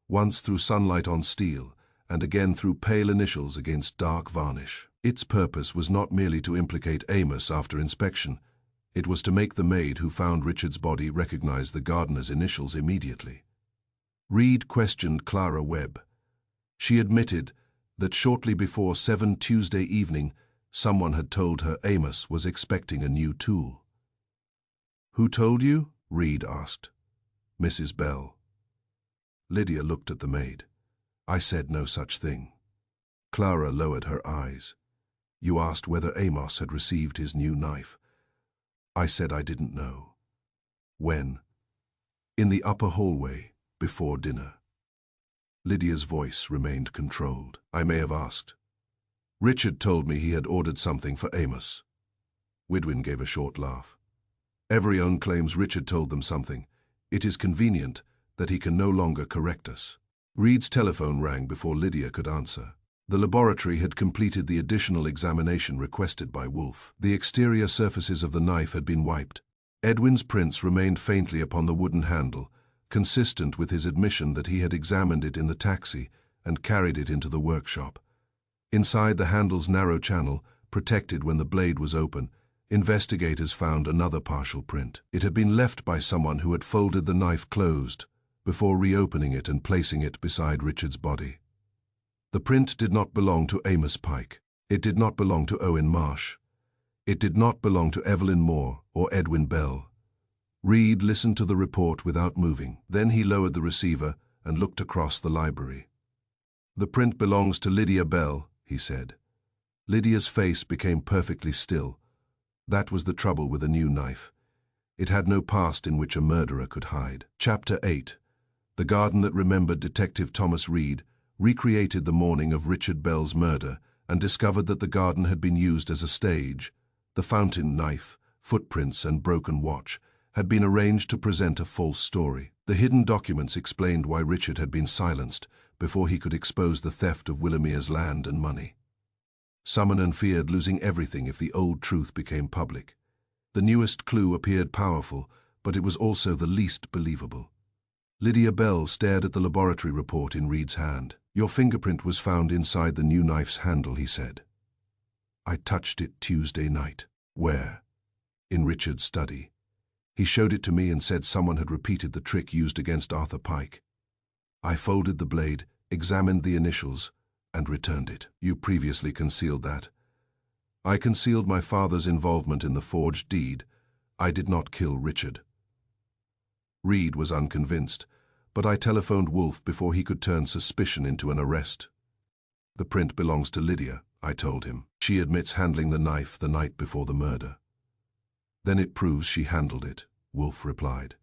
once through sunlight on steel, and again through pale initials against dark varnish. Its purpose was not merely to implicate Amos after inspection. It was to make the maid who found Richard's body recognize the gardener's initials immediately. Reed questioned Clara Webb. She admitted that shortly before 7 Tuesday evening, someone had told her Amos was expecting a new tool. Who told you? Reed asked. Mrs. Bell. Lydia looked at the maid. I said no such thing. Clara lowered her eyes. You asked whether Amos had received his new knife. I said I didn't know. When? In the upper hallway, before dinner. Lydia's voice remained controlled. I may have asked. Richard told me he had ordered something for Amos. Goodwin gave a short laugh. Everyone claims Richard told them something. It is convenient that he can no longer correct us. Reed's telephone rang before Lydia could answer. The laboratory had completed the additional examination requested by Wolfe. The exterior surfaces of the knife had been wiped. Edwin's prints remained faintly upon the wooden handle, consistent with his admission that he had examined it in the taxi and carried it into the workshop. Inside the handle's narrow channel, protected when the blade was open, investigators found another partial print. It had been left by someone who had folded the knife closed before reopening it and placing it beside Richard's body. The print did not belong to Amos Pike. It did not belong to Owen Marsh. It did not belong to Evelyn Moore or Edwin Bell. Reed listened to the report without moving. Then he lowered the receiver and looked across the library. The print belongs to Lydia Bell, he said. Lydia's face became perfectly still. That was the trouble with a new knife. It had no past in which a murderer could hide. Chapter 8. The Garden That Remembered. Detective Thomas Reed recreated the morning of Richard Bell's murder and discovered that the garden had been used as a stage. The fountain knife, footprints, and broken watch had been arranged to present a false story. The hidden documents explained why Richard had been silenced before he could expose the theft of Willamere's land and money. Summonen feared losing everything if the old truth became public. The newest clue appeared powerful, but it was also the least believable. Lydia Bell stared at the laboratory report in Reed's hand. Your fingerprint was found inside the new knife's handle, he said. I touched it Tuesday night. Where? In Richard's study. He showed it to me and said someone had repeated the trick used against Arthur Pike. I folded the blade, examined the initials, and returned it. You previously concealed that. I concealed my father's involvement in the forged deed. I did not kill Richard. Reed was unconvinced, but I telephoned Wolfe before he could turn suspicion into an arrest. The print belongs to Lydia, I told him. She admits handling the knife the night before the murder. Then it proves she handled it, Wolfe replied.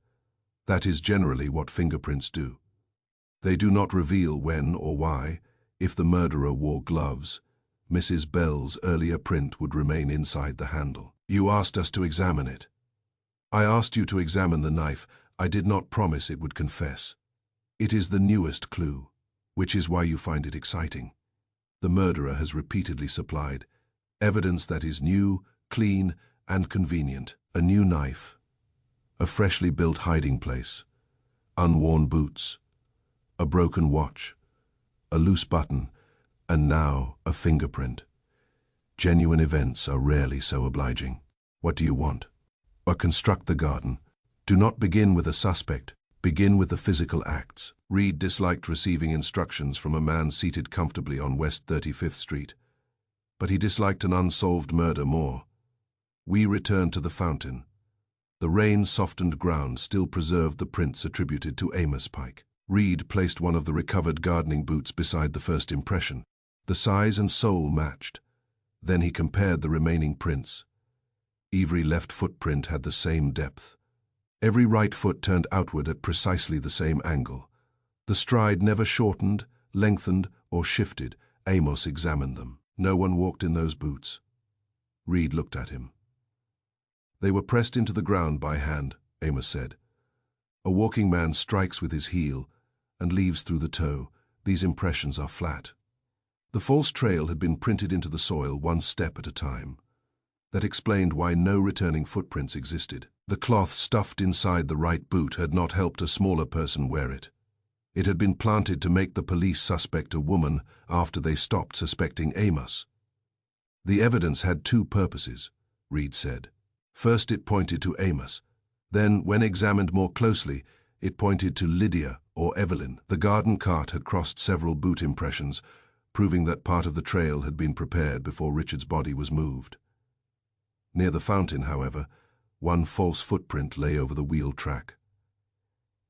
That is generally what fingerprints do. They do not reveal when or why. If the murderer wore gloves, Mrs. Bell's earlier print would remain inside the handle. You asked us to examine it. I asked you to examine the knife. I did not promise it would confess. It is the newest clue, which is why you find it exciting. The murderer has repeatedly supplied evidence that is new, clean, and convenient. A new knife, a freshly built hiding place, unworn boots, a broken watch, a loose button, and now a fingerprint. Genuine events are rarely so obliging. What do you want? Or construct the garden. Do not begin with a suspect. Begin with the physical acts. Reed disliked receiving instructions from a man seated comfortably on West 35th Street. But he disliked an unsolved murder more. We returned to the fountain. The rain-softened ground still preserved the prints attributed to Amos Pike. Reed placed one of the recovered gardening boots beside the first impression. The size and sole matched. Then he compared the remaining prints. Every left footprint had the same depth. Every right foot turned outward at precisely the same angle. The stride never shortened, lengthened, or shifted. Amos examined them. No one walked in those boots. Reed looked at him. They were pressed into the ground by hand, Amos said. A walking man strikes with his heel and leaves through the toe. These impressions are flat. The false trail had been printed into the soil one step at a time. That explained why no returning footprints existed. The cloth stuffed inside the right boot had not helped a smaller person wear it. It had been planted to make the police suspect a woman after they stopped suspecting Amos. The evidence had two purposes, Reed said. First, it pointed to Amos. Then, when examined more closely, it pointed to Lydia or Evelyn. The garden cart had crossed several boot impressions, proving that part of the trail had been prepared before Richard's body was moved. Near the fountain, however, one false footprint lay over the wheel track.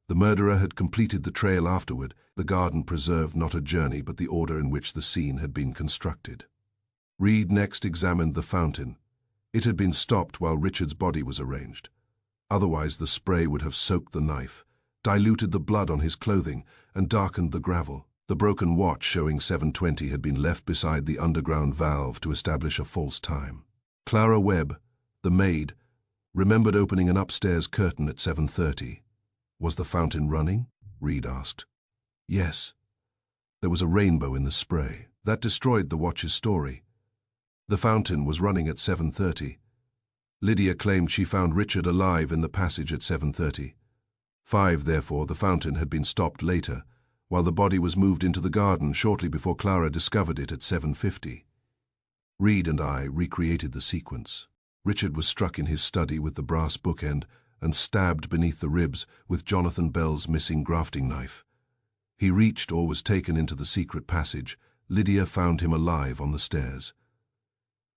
The murderer had completed the trail afterward. The garden preserved not a journey but the order in which the scene had been constructed. Reed next examined the fountain. It had been stopped while Richard's body was arranged. Otherwise the spray would have soaked the knife, diluted the blood on his clothing, and darkened the gravel. The broken watch showing 7:20 had been left beside the underground valve to establish a false time. Clara Webb, the maid, remembered opening an upstairs curtain at 7:30. Was the fountain running? Reed asked. Yes. There was a rainbow in the spray. That destroyed the watch's story. The fountain was running at 7:30. Lydia claimed she found Richard alive in the passage at 7:30. Therefore, the fountain had been stopped later, while the body was moved into the garden shortly before Clara discovered it at 7:50. Reed and I recreated the sequence. Richard was struck in his study with the brass bookend and stabbed beneath the ribs with Jonathan Bell's missing grafting knife. He reached or was taken into the secret passage. Lydia found him alive on the stairs.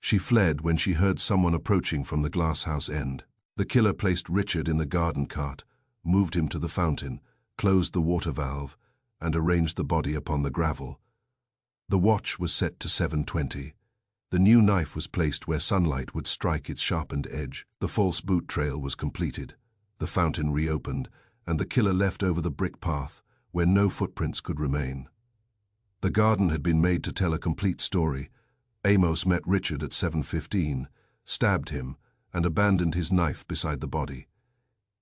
She fled when she heard someone approaching from the glasshouse end. The killer placed Richard in the garden cart, moved him to the fountain, closed the water valve, and arranged the body upon the gravel. The watch was set to 7:20. The new knife was placed where sunlight would strike its sharpened edge. The false boot trail was completed, the fountain reopened, and the killer left over the brick path, where no footprints could remain. The garden had been made to tell a complete story. Amos met Richard at 7:15, stabbed him, and abandoned his knife beside the body.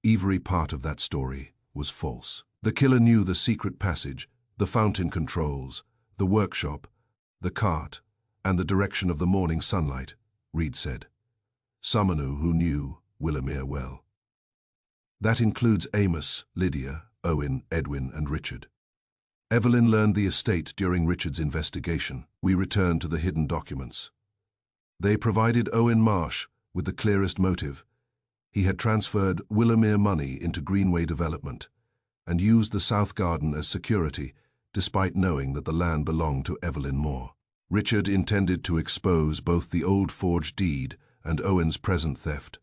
Every part of that story was false. The killer knew the secret passage, the fountain controls, the workshop, the cart, and the direction of the morning sunlight, Reed said. Someone who knew Willowmere well. That includes Amos, Lydia, Owen, Edwin, and Richard. Evelyn learned the estate during Richard's investigation. We returned to the hidden documents. They provided Owen Marsh with the clearest motive. He had transferred Willowmere money into Greenway Development and used the South Garden as security, despite knowing that the land belonged to Evelyn Moore. Richard intended to expose both the old forged deed and Owen's present theft.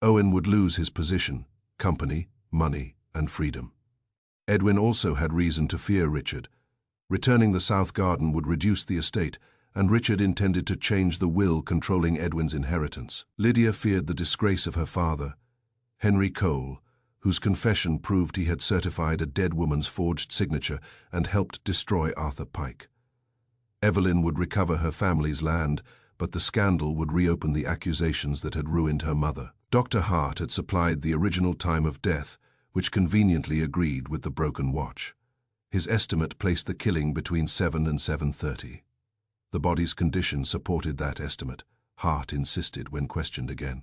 Owen would lose his position, company, money, and freedom. Edwin also had reason to fear Richard. Returning the South Garden would reduce the estate, and Richard intended to change the will controlling Edwin's inheritance. Lydia feared the disgrace of her father, Henry Cole, whose confession proved he had certified a dead woman's forged signature and helped destroy Arthur Pike. Evelyn would recover her family's land, but the scandal would reopen the accusations that had ruined her mother. Dr. Hart had supplied the original time of death, which conveniently agreed with the broken watch. His estimate placed the killing between 7 and 7:30. The body's condition supported that estimate, Hart insisted when questioned again.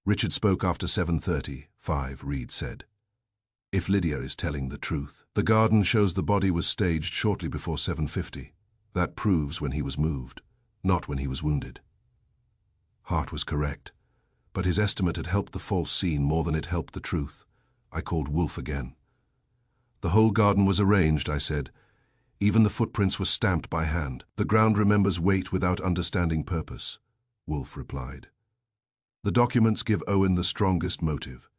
Richard spoke after 7:35, Reed said. If Lydia is telling the truth. The garden shows the body was staged shortly before 7:50. That proves when he was moved, not when he was wounded. Hart was correct, but his estimate had helped the false scene more than it helped the truth. I called Wolfe again. The whole garden was arranged, I said. Even the footprints were stamped by hand. The ground remembers weight without understanding purpose, Wolfe replied. The documents give Owen the strongest motive,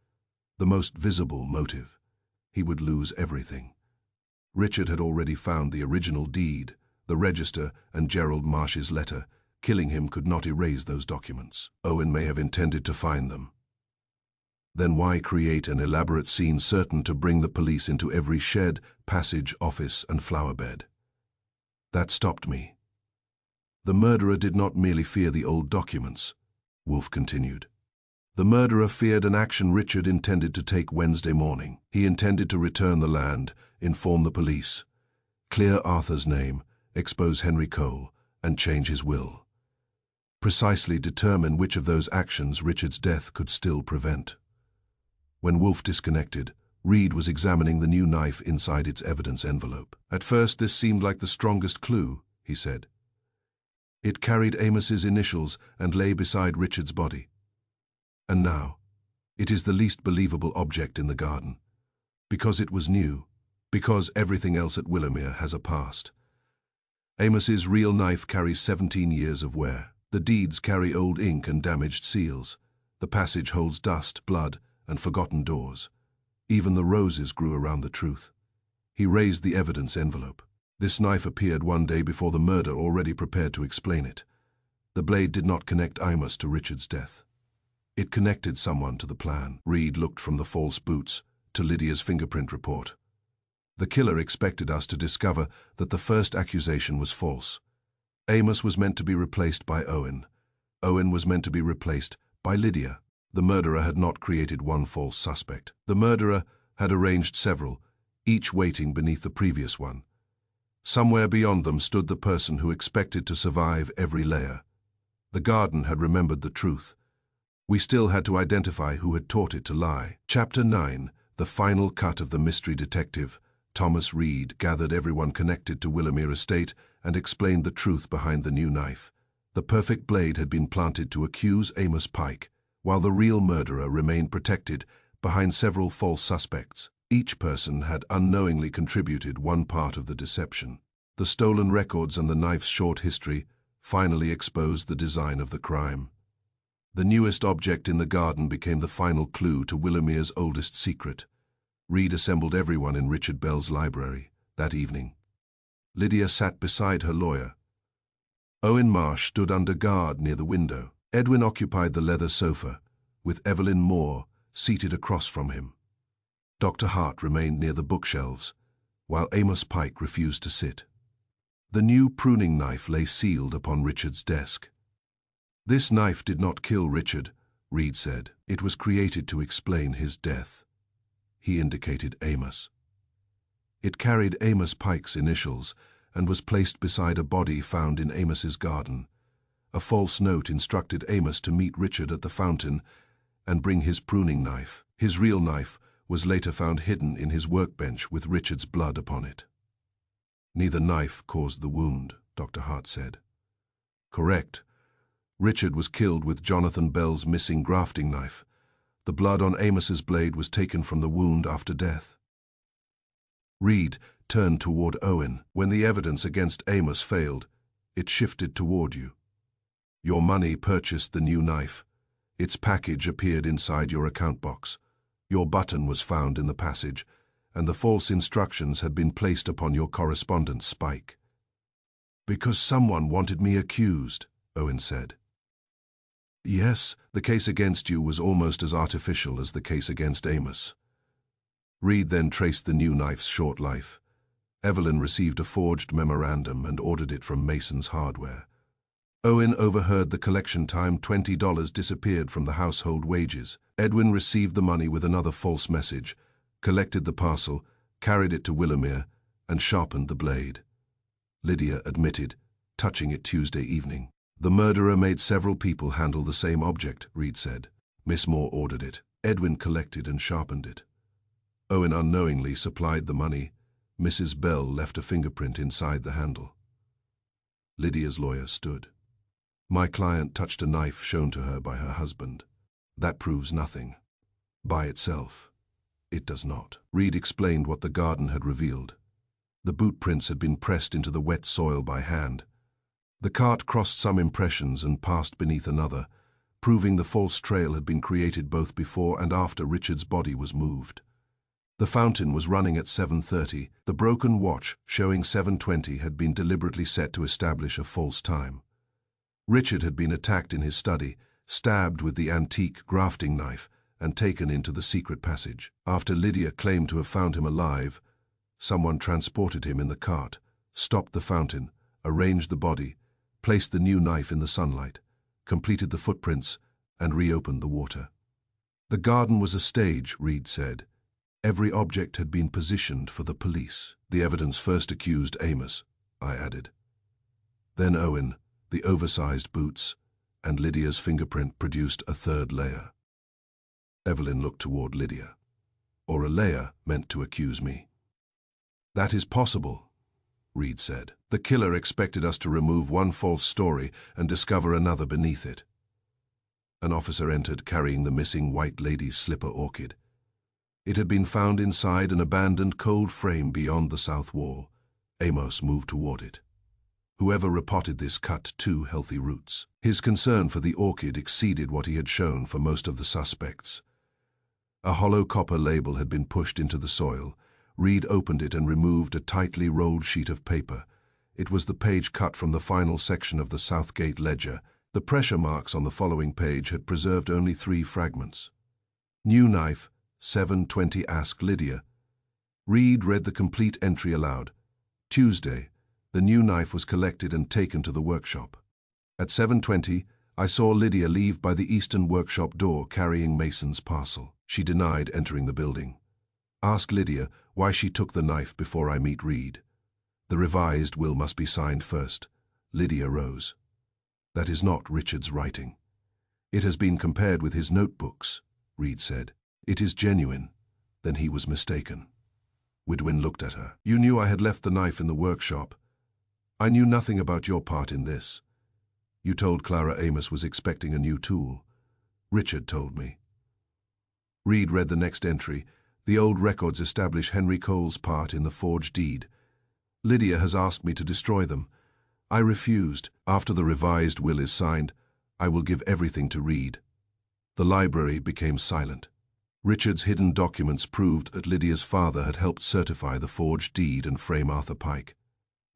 the most visible motive. He would lose everything. Richard had already found the original deed, the register, and Gerald Marsh's letter, Killing him could not erase those documents. Owen may have intended to find them. Then why create an elaborate scene certain to bring the police into every shed, passage, office, and flower bed? That stopped me. The murderer did not merely fear the old documents, Wolfe continued. The murderer feared an action Richard intended to take Wednesday morning. He intended to return the land, inform the police, clear Arthur's name, expose Henry Cole, and change his will. Precisely determine which of those actions Richard's death could still prevent. When Wolfe disconnected, Reed was examining the new knife inside its evidence envelope. At first this seemed like the strongest clue, he said. It carried Amos's initials and lay beside Richard's body. And now, it is the least believable object in the garden. Because it was new, because everything else at Willowmere has a past. Amos's real knife carries 17 years of wear. The deeds carry old ink and damaged seals. The passage holds dust, blood, and forgotten doors. Even the roses grew around the truth. He raised the evidence envelope. This knife appeared one day before the murder, already prepared to explain it. The blade did not connect Amos to Richard's death. It connected someone to the plan. Reed looked from the false boots to Lydia's fingerprint report. The killer expected us to discover that the first accusation was false. Amos was meant to be replaced by Owen. Owen was meant to be replaced by Lydia. The murderer had not created one false suspect. The murderer had arranged several, each waiting beneath the previous one. Somewhere beyond them stood the person who expected to survive every layer. The garden had remembered the truth. We still had to identify who had taught it to lie. Chapter 9, the final cut of the mystery detective, Thomas Reed, gathered everyone connected to Willowmere Estate and explained the truth behind the new knife. The perfect blade had been planted to accuse Amos Pike, while the real murderer remained protected behind several false suspects. Each person had unknowingly contributed one part of the deception. The stolen records and the knife's short history finally exposed the design of the crime. The newest object in the garden became the final clue to Willowmere's oldest secret. Reed assembled everyone in Richard Bell's library that evening. Lydia sat beside her lawyer. Owen Marsh stood under guard near the window. Edwin occupied the leather sofa, with Evelyn Moore seated across from him. Dr. Hart remained near the bookshelves, while Amos Pike refused to sit. The new pruning knife lay sealed upon Richard's desk. This knife did not kill Richard, Reed said. It was created to explain his death. He indicated Amos. It carried Amos Pike's initials and was placed beside a body found in Amos's garden. A false note instructed Amos to meet Richard at the fountain and bring his pruning knife. His real knife was later found hidden in his workbench with Richard's blood upon it. Neither knife caused the wound, Dr. Hart said. Correct. Richard was killed with Jonathan Bell's missing grafting knife. The blood on Amos's blade was taken from the wound after death. Reed turned toward Owen. When the evidence against Amos failed, it shifted toward you. Your money purchased the new knife. Its package appeared inside your account box. Your button was found in the passage, and the false instructions had been placed upon your correspondence spike. Because someone wanted me accused, Owen said. Yes, the case against you was almost as artificial as the case against Amos. Reed then traced the new knife's short life. Evelyn received a forged memorandum and ordered it from Mason's Hardware. Owen overheard the collection time. $20 disappeared from the household wages. Edwin received the money with another false message, collected the parcel, carried it to Willowmere, and sharpened the blade. Lydia admitted, touching it Tuesday evening. The murderer made several people handle the same object, Reed said. Miss Moore ordered it. Edwin collected and sharpened it. Owen unknowingly supplied the money. Mrs. Bell left a fingerprint inside the handle. Lydia's lawyer stood. My client touched a knife shown to her by her husband. That proves nothing. By itself, it does not. Reed explained what the garden had revealed. The boot prints had been pressed into the wet soil by hand. The cart crossed some impressions and passed beneath another, proving the false trail had been created both before and after Richard's body was moved. The fountain was running at 7:30. The broken watch showing 7:20 had been deliberately set to establish a false time. Richard had been attacked in his study, stabbed with the antique grafting knife, and taken into the secret passage. After Lydia claimed to have found him alive, someone transported him in the cart, stopped the fountain, arranged the body, placed the new knife in the sunlight, completed the footprints, and reopened the water. The garden was a stage, Reed said. Every object had been positioned for the police. The evidence first accused Amos, I added. Then Owen, the oversized boots, and Lydia's fingerprint produced a third layer. Evelyn looked toward Lydia. Or a layer meant to accuse me. That is possible, Reed said. The killer expected us to remove one false story and discover another beneath it. An officer entered carrying the missing white lady's slipper orchid. It had been found inside an abandoned cold frame beyond the south wall. Amos moved toward it. Whoever repotted this cut 2 healthy roots. His concern for the orchid exceeded what he had shown for most of the suspects. A hollow copper label had been pushed into the soil. Reed opened it and removed a tightly rolled sheet of paper. It was the page cut from the final section of the Southgate ledger. The pressure marks on the following page had preserved only 3 fragments. New knife, 7:20 Ask Lydia. Reed read the complete entry aloud. Tuesday, the new knife was collected and taken to the workshop. At 7:20, I saw Lydia leave by the eastern workshop door carrying Mason's parcel. She denied entering the building. Ask Lydia why she took the knife before I meet Reed. The revised will must be signed first. Lydia rose. That is not Richard's writing. It has been compared with his notebooks, Reed said. It is genuine. Then he was mistaken. Goodwin looked at her. You knew I had left the knife in the workshop. I knew nothing about your part in this. You told Clara Amos was expecting a new tool. Richard told me. Reed read the next entry. The old records establish Henry Cole's part in the forged deed. Lydia has asked me to destroy them. I refused. After the revised will is signed, I will give everything to Reed. The library became silent. Richard's hidden documents proved that Lydia's father had helped certify the forged deed and frame Arthur Pike.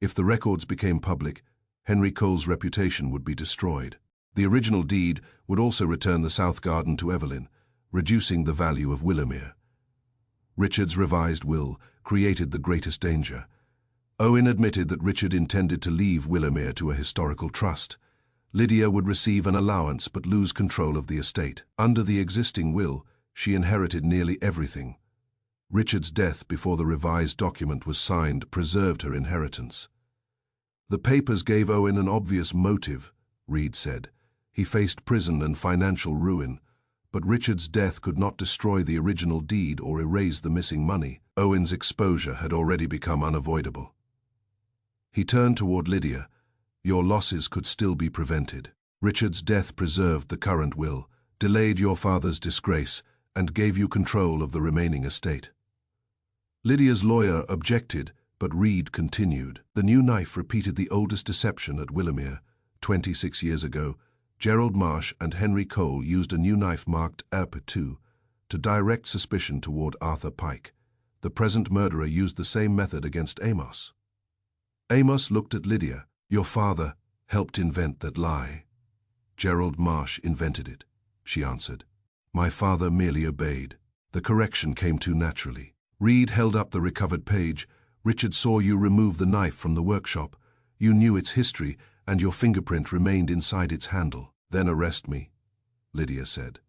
If the records became public, Henry Cole's reputation would be destroyed. The original deed would also return the South Garden to Evelyn, reducing the value of Willowmere. Richard's revised will created the greatest danger. Owen admitted that Richard intended to leave Willowmere to a historical trust. Lydia would receive an allowance but lose control of the estate. Under the existing will, she inherited nearly everything. Richard's death before the revised document was signed preserved her inheritance. The papers gave Owen an obvious motive, Reed said. He faced prison and financial ruin, but Richard's death could not destroy the original deed or erase the missing money. Owen's exposure had already become unavoidable. He turned toward Lydia. Your losses could still be prevented. Richard's death preserved the current will, delayed your father's disgrace, and gave you control of the remaining estate. Lydia's lawyer objected, but Reed continued. The new knife repeated the oldest deception at Willowmere. 26 years ago, Gerald Marsh and Henry Cole used a new knife marked RP2 to direct suspicion toward Arthur Pike. The present murderer used the same method against Amos. Amos looked at Lydia. Your father helped invent that lie. Gerald Marsh invented it, she answered. My father merely obeyed. The correction came too naturally. Reed held up the recovered page. Richard saw you remove the knife from the workshop. You knew its history, and your fingerprint remained inside its handle. Then arrest me, Lydia said.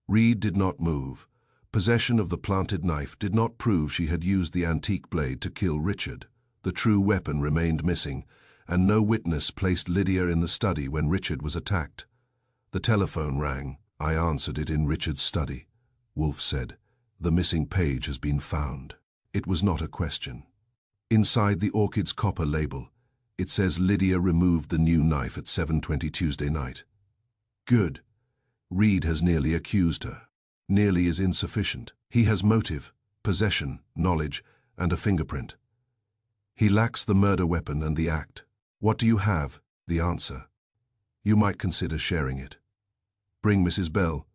Reed did not move. Possession of the planted knife did not prove she had used the antique blade to kill Richard. The true weapon remained missing, and no witness placed Lydia in the study when Richard was attacked. The telephone rang. I answered it in Richard's study. Wolfe said, the missing page has been found. It was not a question. Inside the orchid's copper label, it says Lydia removed the new knife at 7:20 Tuesday night. Good. Reed has nearly accused her. Nearly is insufficient. He has motive, possession, knowledge, and a fingerprint. He lacks the murder weapon and the act. What do you have? The answer. You might consider sharing it. Bring Mrs. Bell,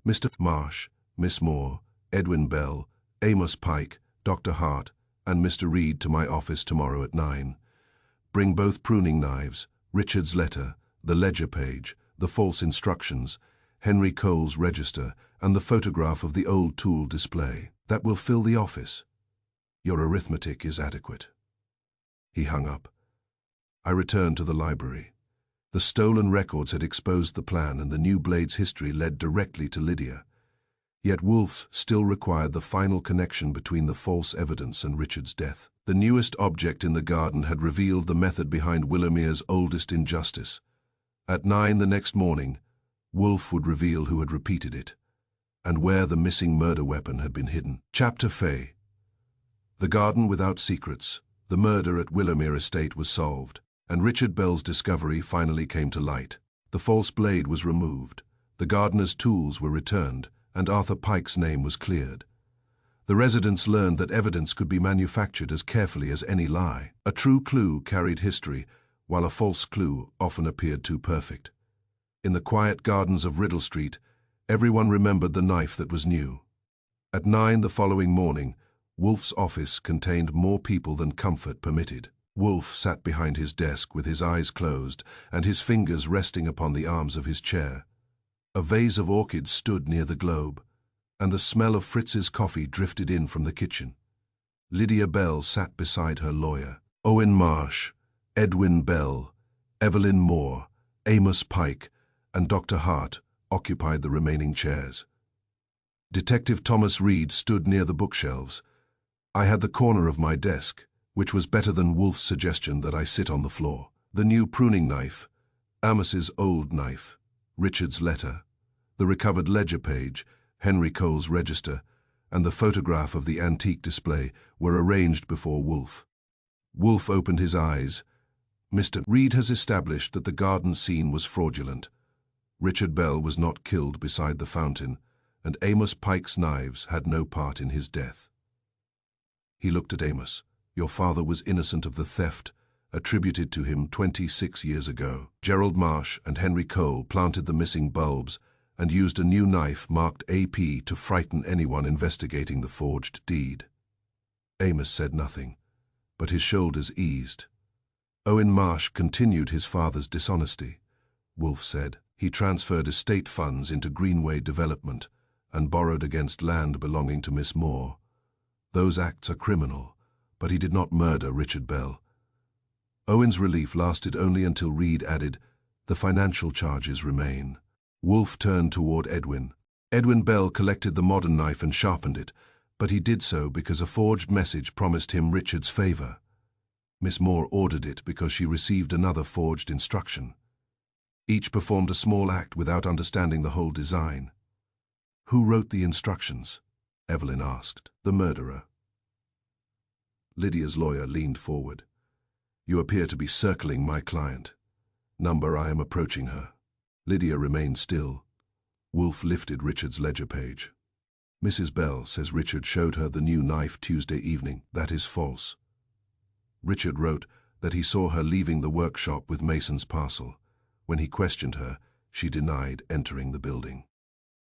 Mr. Marsh, Miss Moore, Edwin Bell, Amos Pike, Dr. Hart, and Mr. Reed to my office tomorrow at 9. Bring both pruning knives, Richard's letter, the ledger page, the false instructions, Henry Cole's register, and the photograph of the old tool display. That will fill the office. Your arithmetic is adequate. He hung up. I returned to the library. The stolen records had exposed the plan, and the new blade's history led directly to Lydia. Yet Wolfe still required the final connection between the false evidence and Richard's death. The newest object in the garden had revealed the method behind Willamere's oldest injustice. At 9 the next morning, Wolfe would reveal who had repeated it, and where the missing murder weapon had been hidden. Chapter Fay. The garden without secrets. The murder at Willamere Estate was solved, and Richard Bell's discovery finally came to light. The false blade was removed, the gardener's tools were returned, and Arthur Pike's name was cleared. The residents learned that evidence could be manufactured as carefully as any lie. A true clue carried history, while a false clue often appeared too perfect. In the quiet gardens of Riddle Street, everyone remembered the knife that was new. At 9 the following morning, Wolfe's office contained more people than comfort permitted. Wolfe sat behind his desk with his eyes closed and his fingers resting upon the arms of his chair. A vase of orchids stood near the globe, and the smell of Fritz's coffee drifted in from the kitchen. Lydia Bell sat beside her lawyer. Owen Marsh, Edwin Bell, Evelyn Moore, Amos Pike, and Dr. Hart occupied the remaining chairs. Detective Thomas Reed stood near the bookshelves. I had the corner of my desk, which was better than Wolfe's suggestion that I sit on the floor. The new pruning knife, Amos's old knife, Richard's letter, the recovered ledger page, Henry Cole's register, and the photograph of the antique display were arranged before Wolfe. Wolfe opened his eyes. Mr. Reed has established that the garden scene was fraudulent. Richard Bell was not killed beside the fountain, and Amos Pike's knives had no part in his death. He looked at Amos. Your father was innocent of the theft attributed to him 26 years ago. Gerald Marsh and Henry Cole planted the missing bulbs and used a new knife marked AP to frighten anyone investigating the forged deed. Amos said nothing, but his shoulders eased. Owen Marsh continued his father's dishonesty. Wolfe said he transferred estate funds into Greenway Development and borrowed against land belonging to Miss Moore. Those acts are criminal, but he did not murder Richard Bell. Owen's relief lasted only until Reed added, the financial charges remain. Wolfe turned toward Edwin. Edwin Bell collected the modern knife and sharpened it, but he did so because a forged message promised him Richard's favor. Miss Moore ordered it because she received another forged instruction. Each performed a small act without understanding the whole design. Who wrote the instructions? Evelyn asked. The murderer. Lydia's lawyer leaned forward. You appear to be circling my client. Number I am approaching her. Lydia remained still. Wolfe lifted Richard's ledger page. Mrs. Bell says Richard showed her the new knife Tuesday evening. That is false. Richard wrote that he saw her leaving the workshop with Mason's parcel. When he questioned her, she denied entering the building.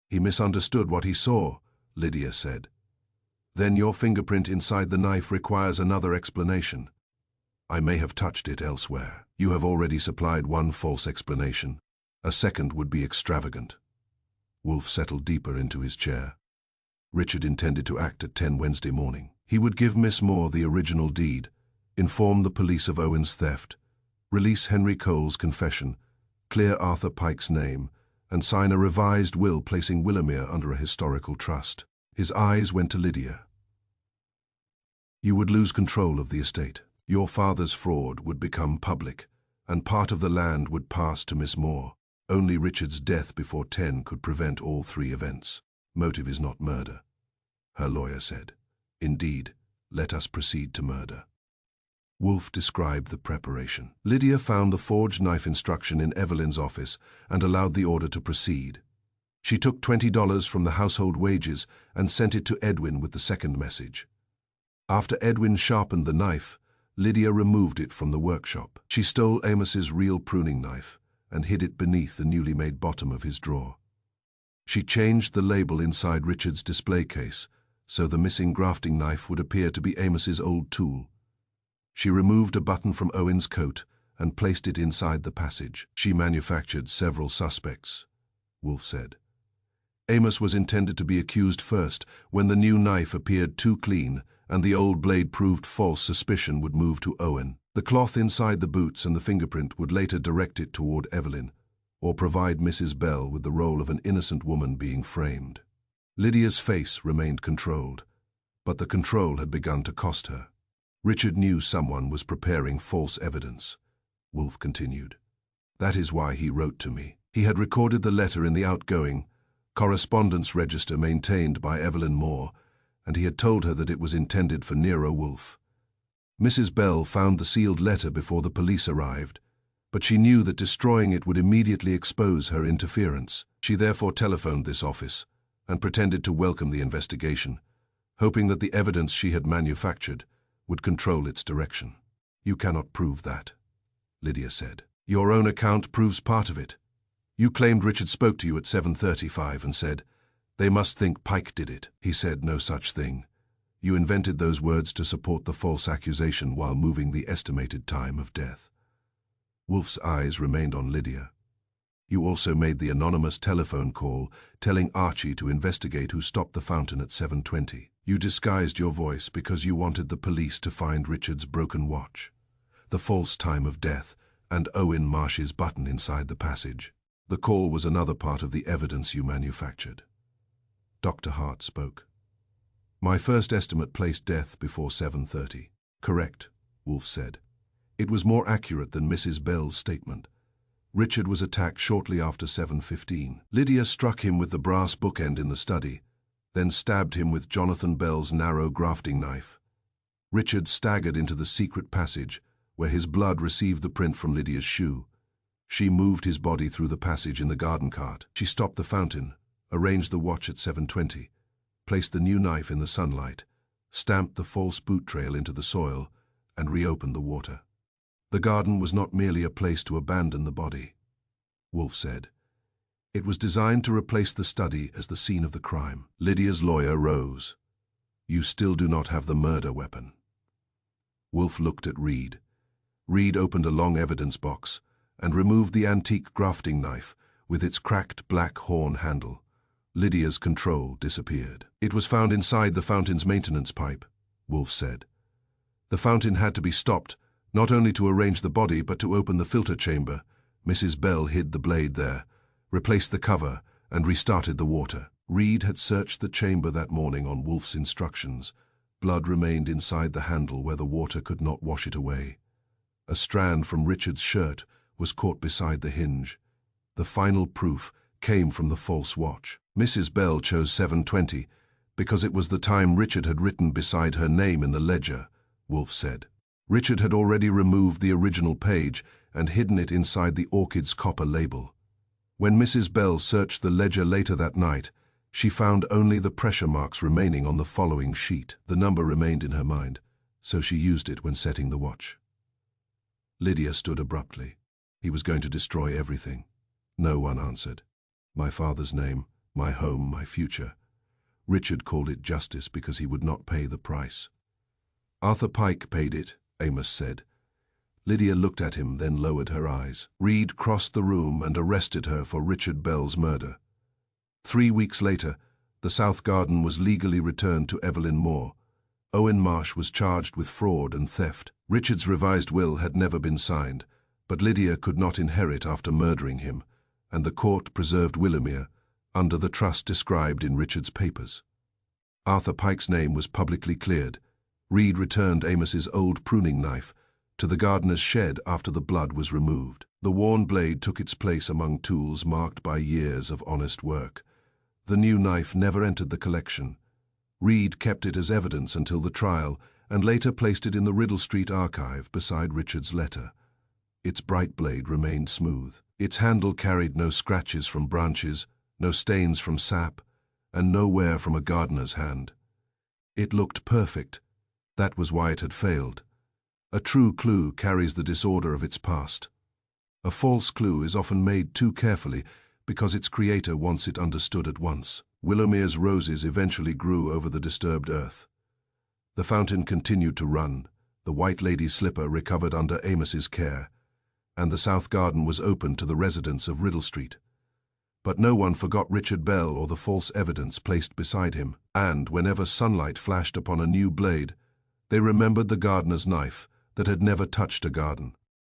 He misunderstood what he saw, Lydia said. Then your fingerprint inside the knife requires another explanation. I may have touched it elsewhere. You have already supplied one false explanation. A second would be extravagant. Wolfe settled deeper into his chair. Richard intended to act at 10 Wednesday morning. He would give Miss Moore the original deed, inform the police of Owen's theft, release Henry Cole's confession, clear Arthur Pike's name, and sign a revised will placing Willamere under a historical trust. His eyes went to Lydia. You would lose control of the estate. Your father's fraud would become public, and part of the land would pass to Miss Moore. Only Richard's death before 10 could prevent all three events. Motive is not murder, her lawyer said. Indeed, let us proceed to murder. Wolfe described the preparation. Lydia found the forged knife instruction in Evelyn's office and allowed the order to proceed. She took $20 from the household wages and sent it to Edwin with the second message. After Edwin sharpened the knife, Lydia removed it from the workshop. She stole Amos's real pruning knife and hid it beneath the newly made bottom of his drawer. She changed the label inside Richard's display case so the missing grafting knife would appear to be Amos's old tool. She removed a button from Owen's coat and placed it inside the passage. She manufactured several suspects, Wolfe said. Amos was intended to be accused first. When the new knife appeared too clean and the old blade proved false, suspicion would move to Owen. The cloth inside the boots and the fingerprint would later direct it toward Evelyn, or provide Mrs. Bell with the role of an innocent woman being framed. Lydia's face remained controlled, but the control had begun to cost her. Richard knew someone was preparing false evidence, Wolfe continued. That is why he wrote to me. He had recorded the letter in the outgoing correspondence register maintained by Evelyn Moore, and he had told her that it was intended for Nero Wolfe. Mrs. Bell found the sealed letter before the police arrived, but she knew that destroying it would immediately expose her interference. She therefore telephoned this office and pretended to welcome the investigation, hoping that the evidence she had manufactured would control its direction. You cannot prove that, Lydia said. Your own account proves part of it. You claimed Richard spoke to you at 7:35 and said, "They must think Pike did it." He said no such thing. You invented those words to support the false accusation while moving the estimated time of death. Wolfe's eyes remained on Lydia. You also made the anonymous telephone call telling Archie to investigate who stopped the fountain at 7:20. You disguised your voice because you wanted the police to find Richard's broken watch, the false time of death, and Owen Marsh's button inside the passage. The call was another part of the evidence you manufactured. Dr. Hart spoke. My first estimate placed death before 7:30. Correct, Wolfe said. It was more accurate than Mrs. Bell's statement. Richard was attacked shortly after 7:15. Lydia struck him with the brass bookend in the study, then stabbed him with Jonathan Bell's narrow grafting knife. Richard staggered into the secret passage, where his blood received the print from Lydia's shoe. She moved his body through the passage in the garden cart. She stopped the fountain, arranged the watch at 7:20, placed the new knife in the sunlight, stamped the false boot trail into the soil, and reopened the water. The garden was not merely a place to abandon the body, Wolfe said. It was designed to replace the study as the scene of the crime. Lydia's lawyer rose. You still do not have the murder weapon. Wolfe looked at Reed. Reed opened a long evidence box and removed the antique grafting knife with its cracked black horn handle. Lydia's control disappeared. It was found inside the fountain's maintenance pipe, Wolfe said. The fountain had to be stopped, not only to arrange the body but to open the filter chamber. Mrs. Bell hid the blade there, replaced the cover, and restarted the water. Reed had searched the chamber that morning on Wolfe's instructions. Blood remained inside the handle where the water could not wash it away. A strand from Richard's shirt was caught beside the hinge. The final proof came from the false watch. Mrs. Bell chose 7:20 because it was the time Richard had written beside her name in the ledger, Wolfe said. Richard had already removed the original page and hidden it inside the orchid's copper label. When Mrs. Bell searched the ledger later that night, she found only the pressure marks remaining on the following sheet. The number remained in her mind, so she used it when setting the watch. Lydia stood abruptly. He was going to destroy everything. No one answered. My father's name, my home, my future. Richard called it justice because he would not pay the price. Arthur Pike paid it, Amos said. Lydia looked at him, then lowered her eyes. Reed crossed the room and arrested her for Richard Bell's murder. 3 weeks later, the South Garden was legally returned to Evelyn Moore. Owen Marsh was charged with fraud and theft. Richard's revised will had never been signed, but Lydia could not inherit after murdering him, and the court preserved Willowmere under the trust described in Richard's papers. Arthur Pike's name was publicly cleared. Reed returned Amos's old pruning knife to the gardener's shed after the blood was removed. The worn blade took its place among tools marked by years of honest work. The new knife never entered the collection. Reed kept it as evidence until the trial and later placed it in the Riddle Street archive beside Richard's letter. Its bright blade remained smooth. Its handle carried no scratches from branches, no stains from sap, and no wear from a gardener's hand. It looked perfect. That was why it had failed. A true clue carries the disorder of its past. A false clue is often made too carefully because its creator wants it understood at once. Willowmere's roses eventually grew over the disturbed earth. The fountain continued to run, the White Lady's slipper recovered under Amos's care. and the south garden was open to the residents of Riddle Street. But no one forgot Richard Bell or the false evidence placed beside him, and whenever sunlight flashed upon a new blade, they remembered the gardener's knife that had never touched a garden.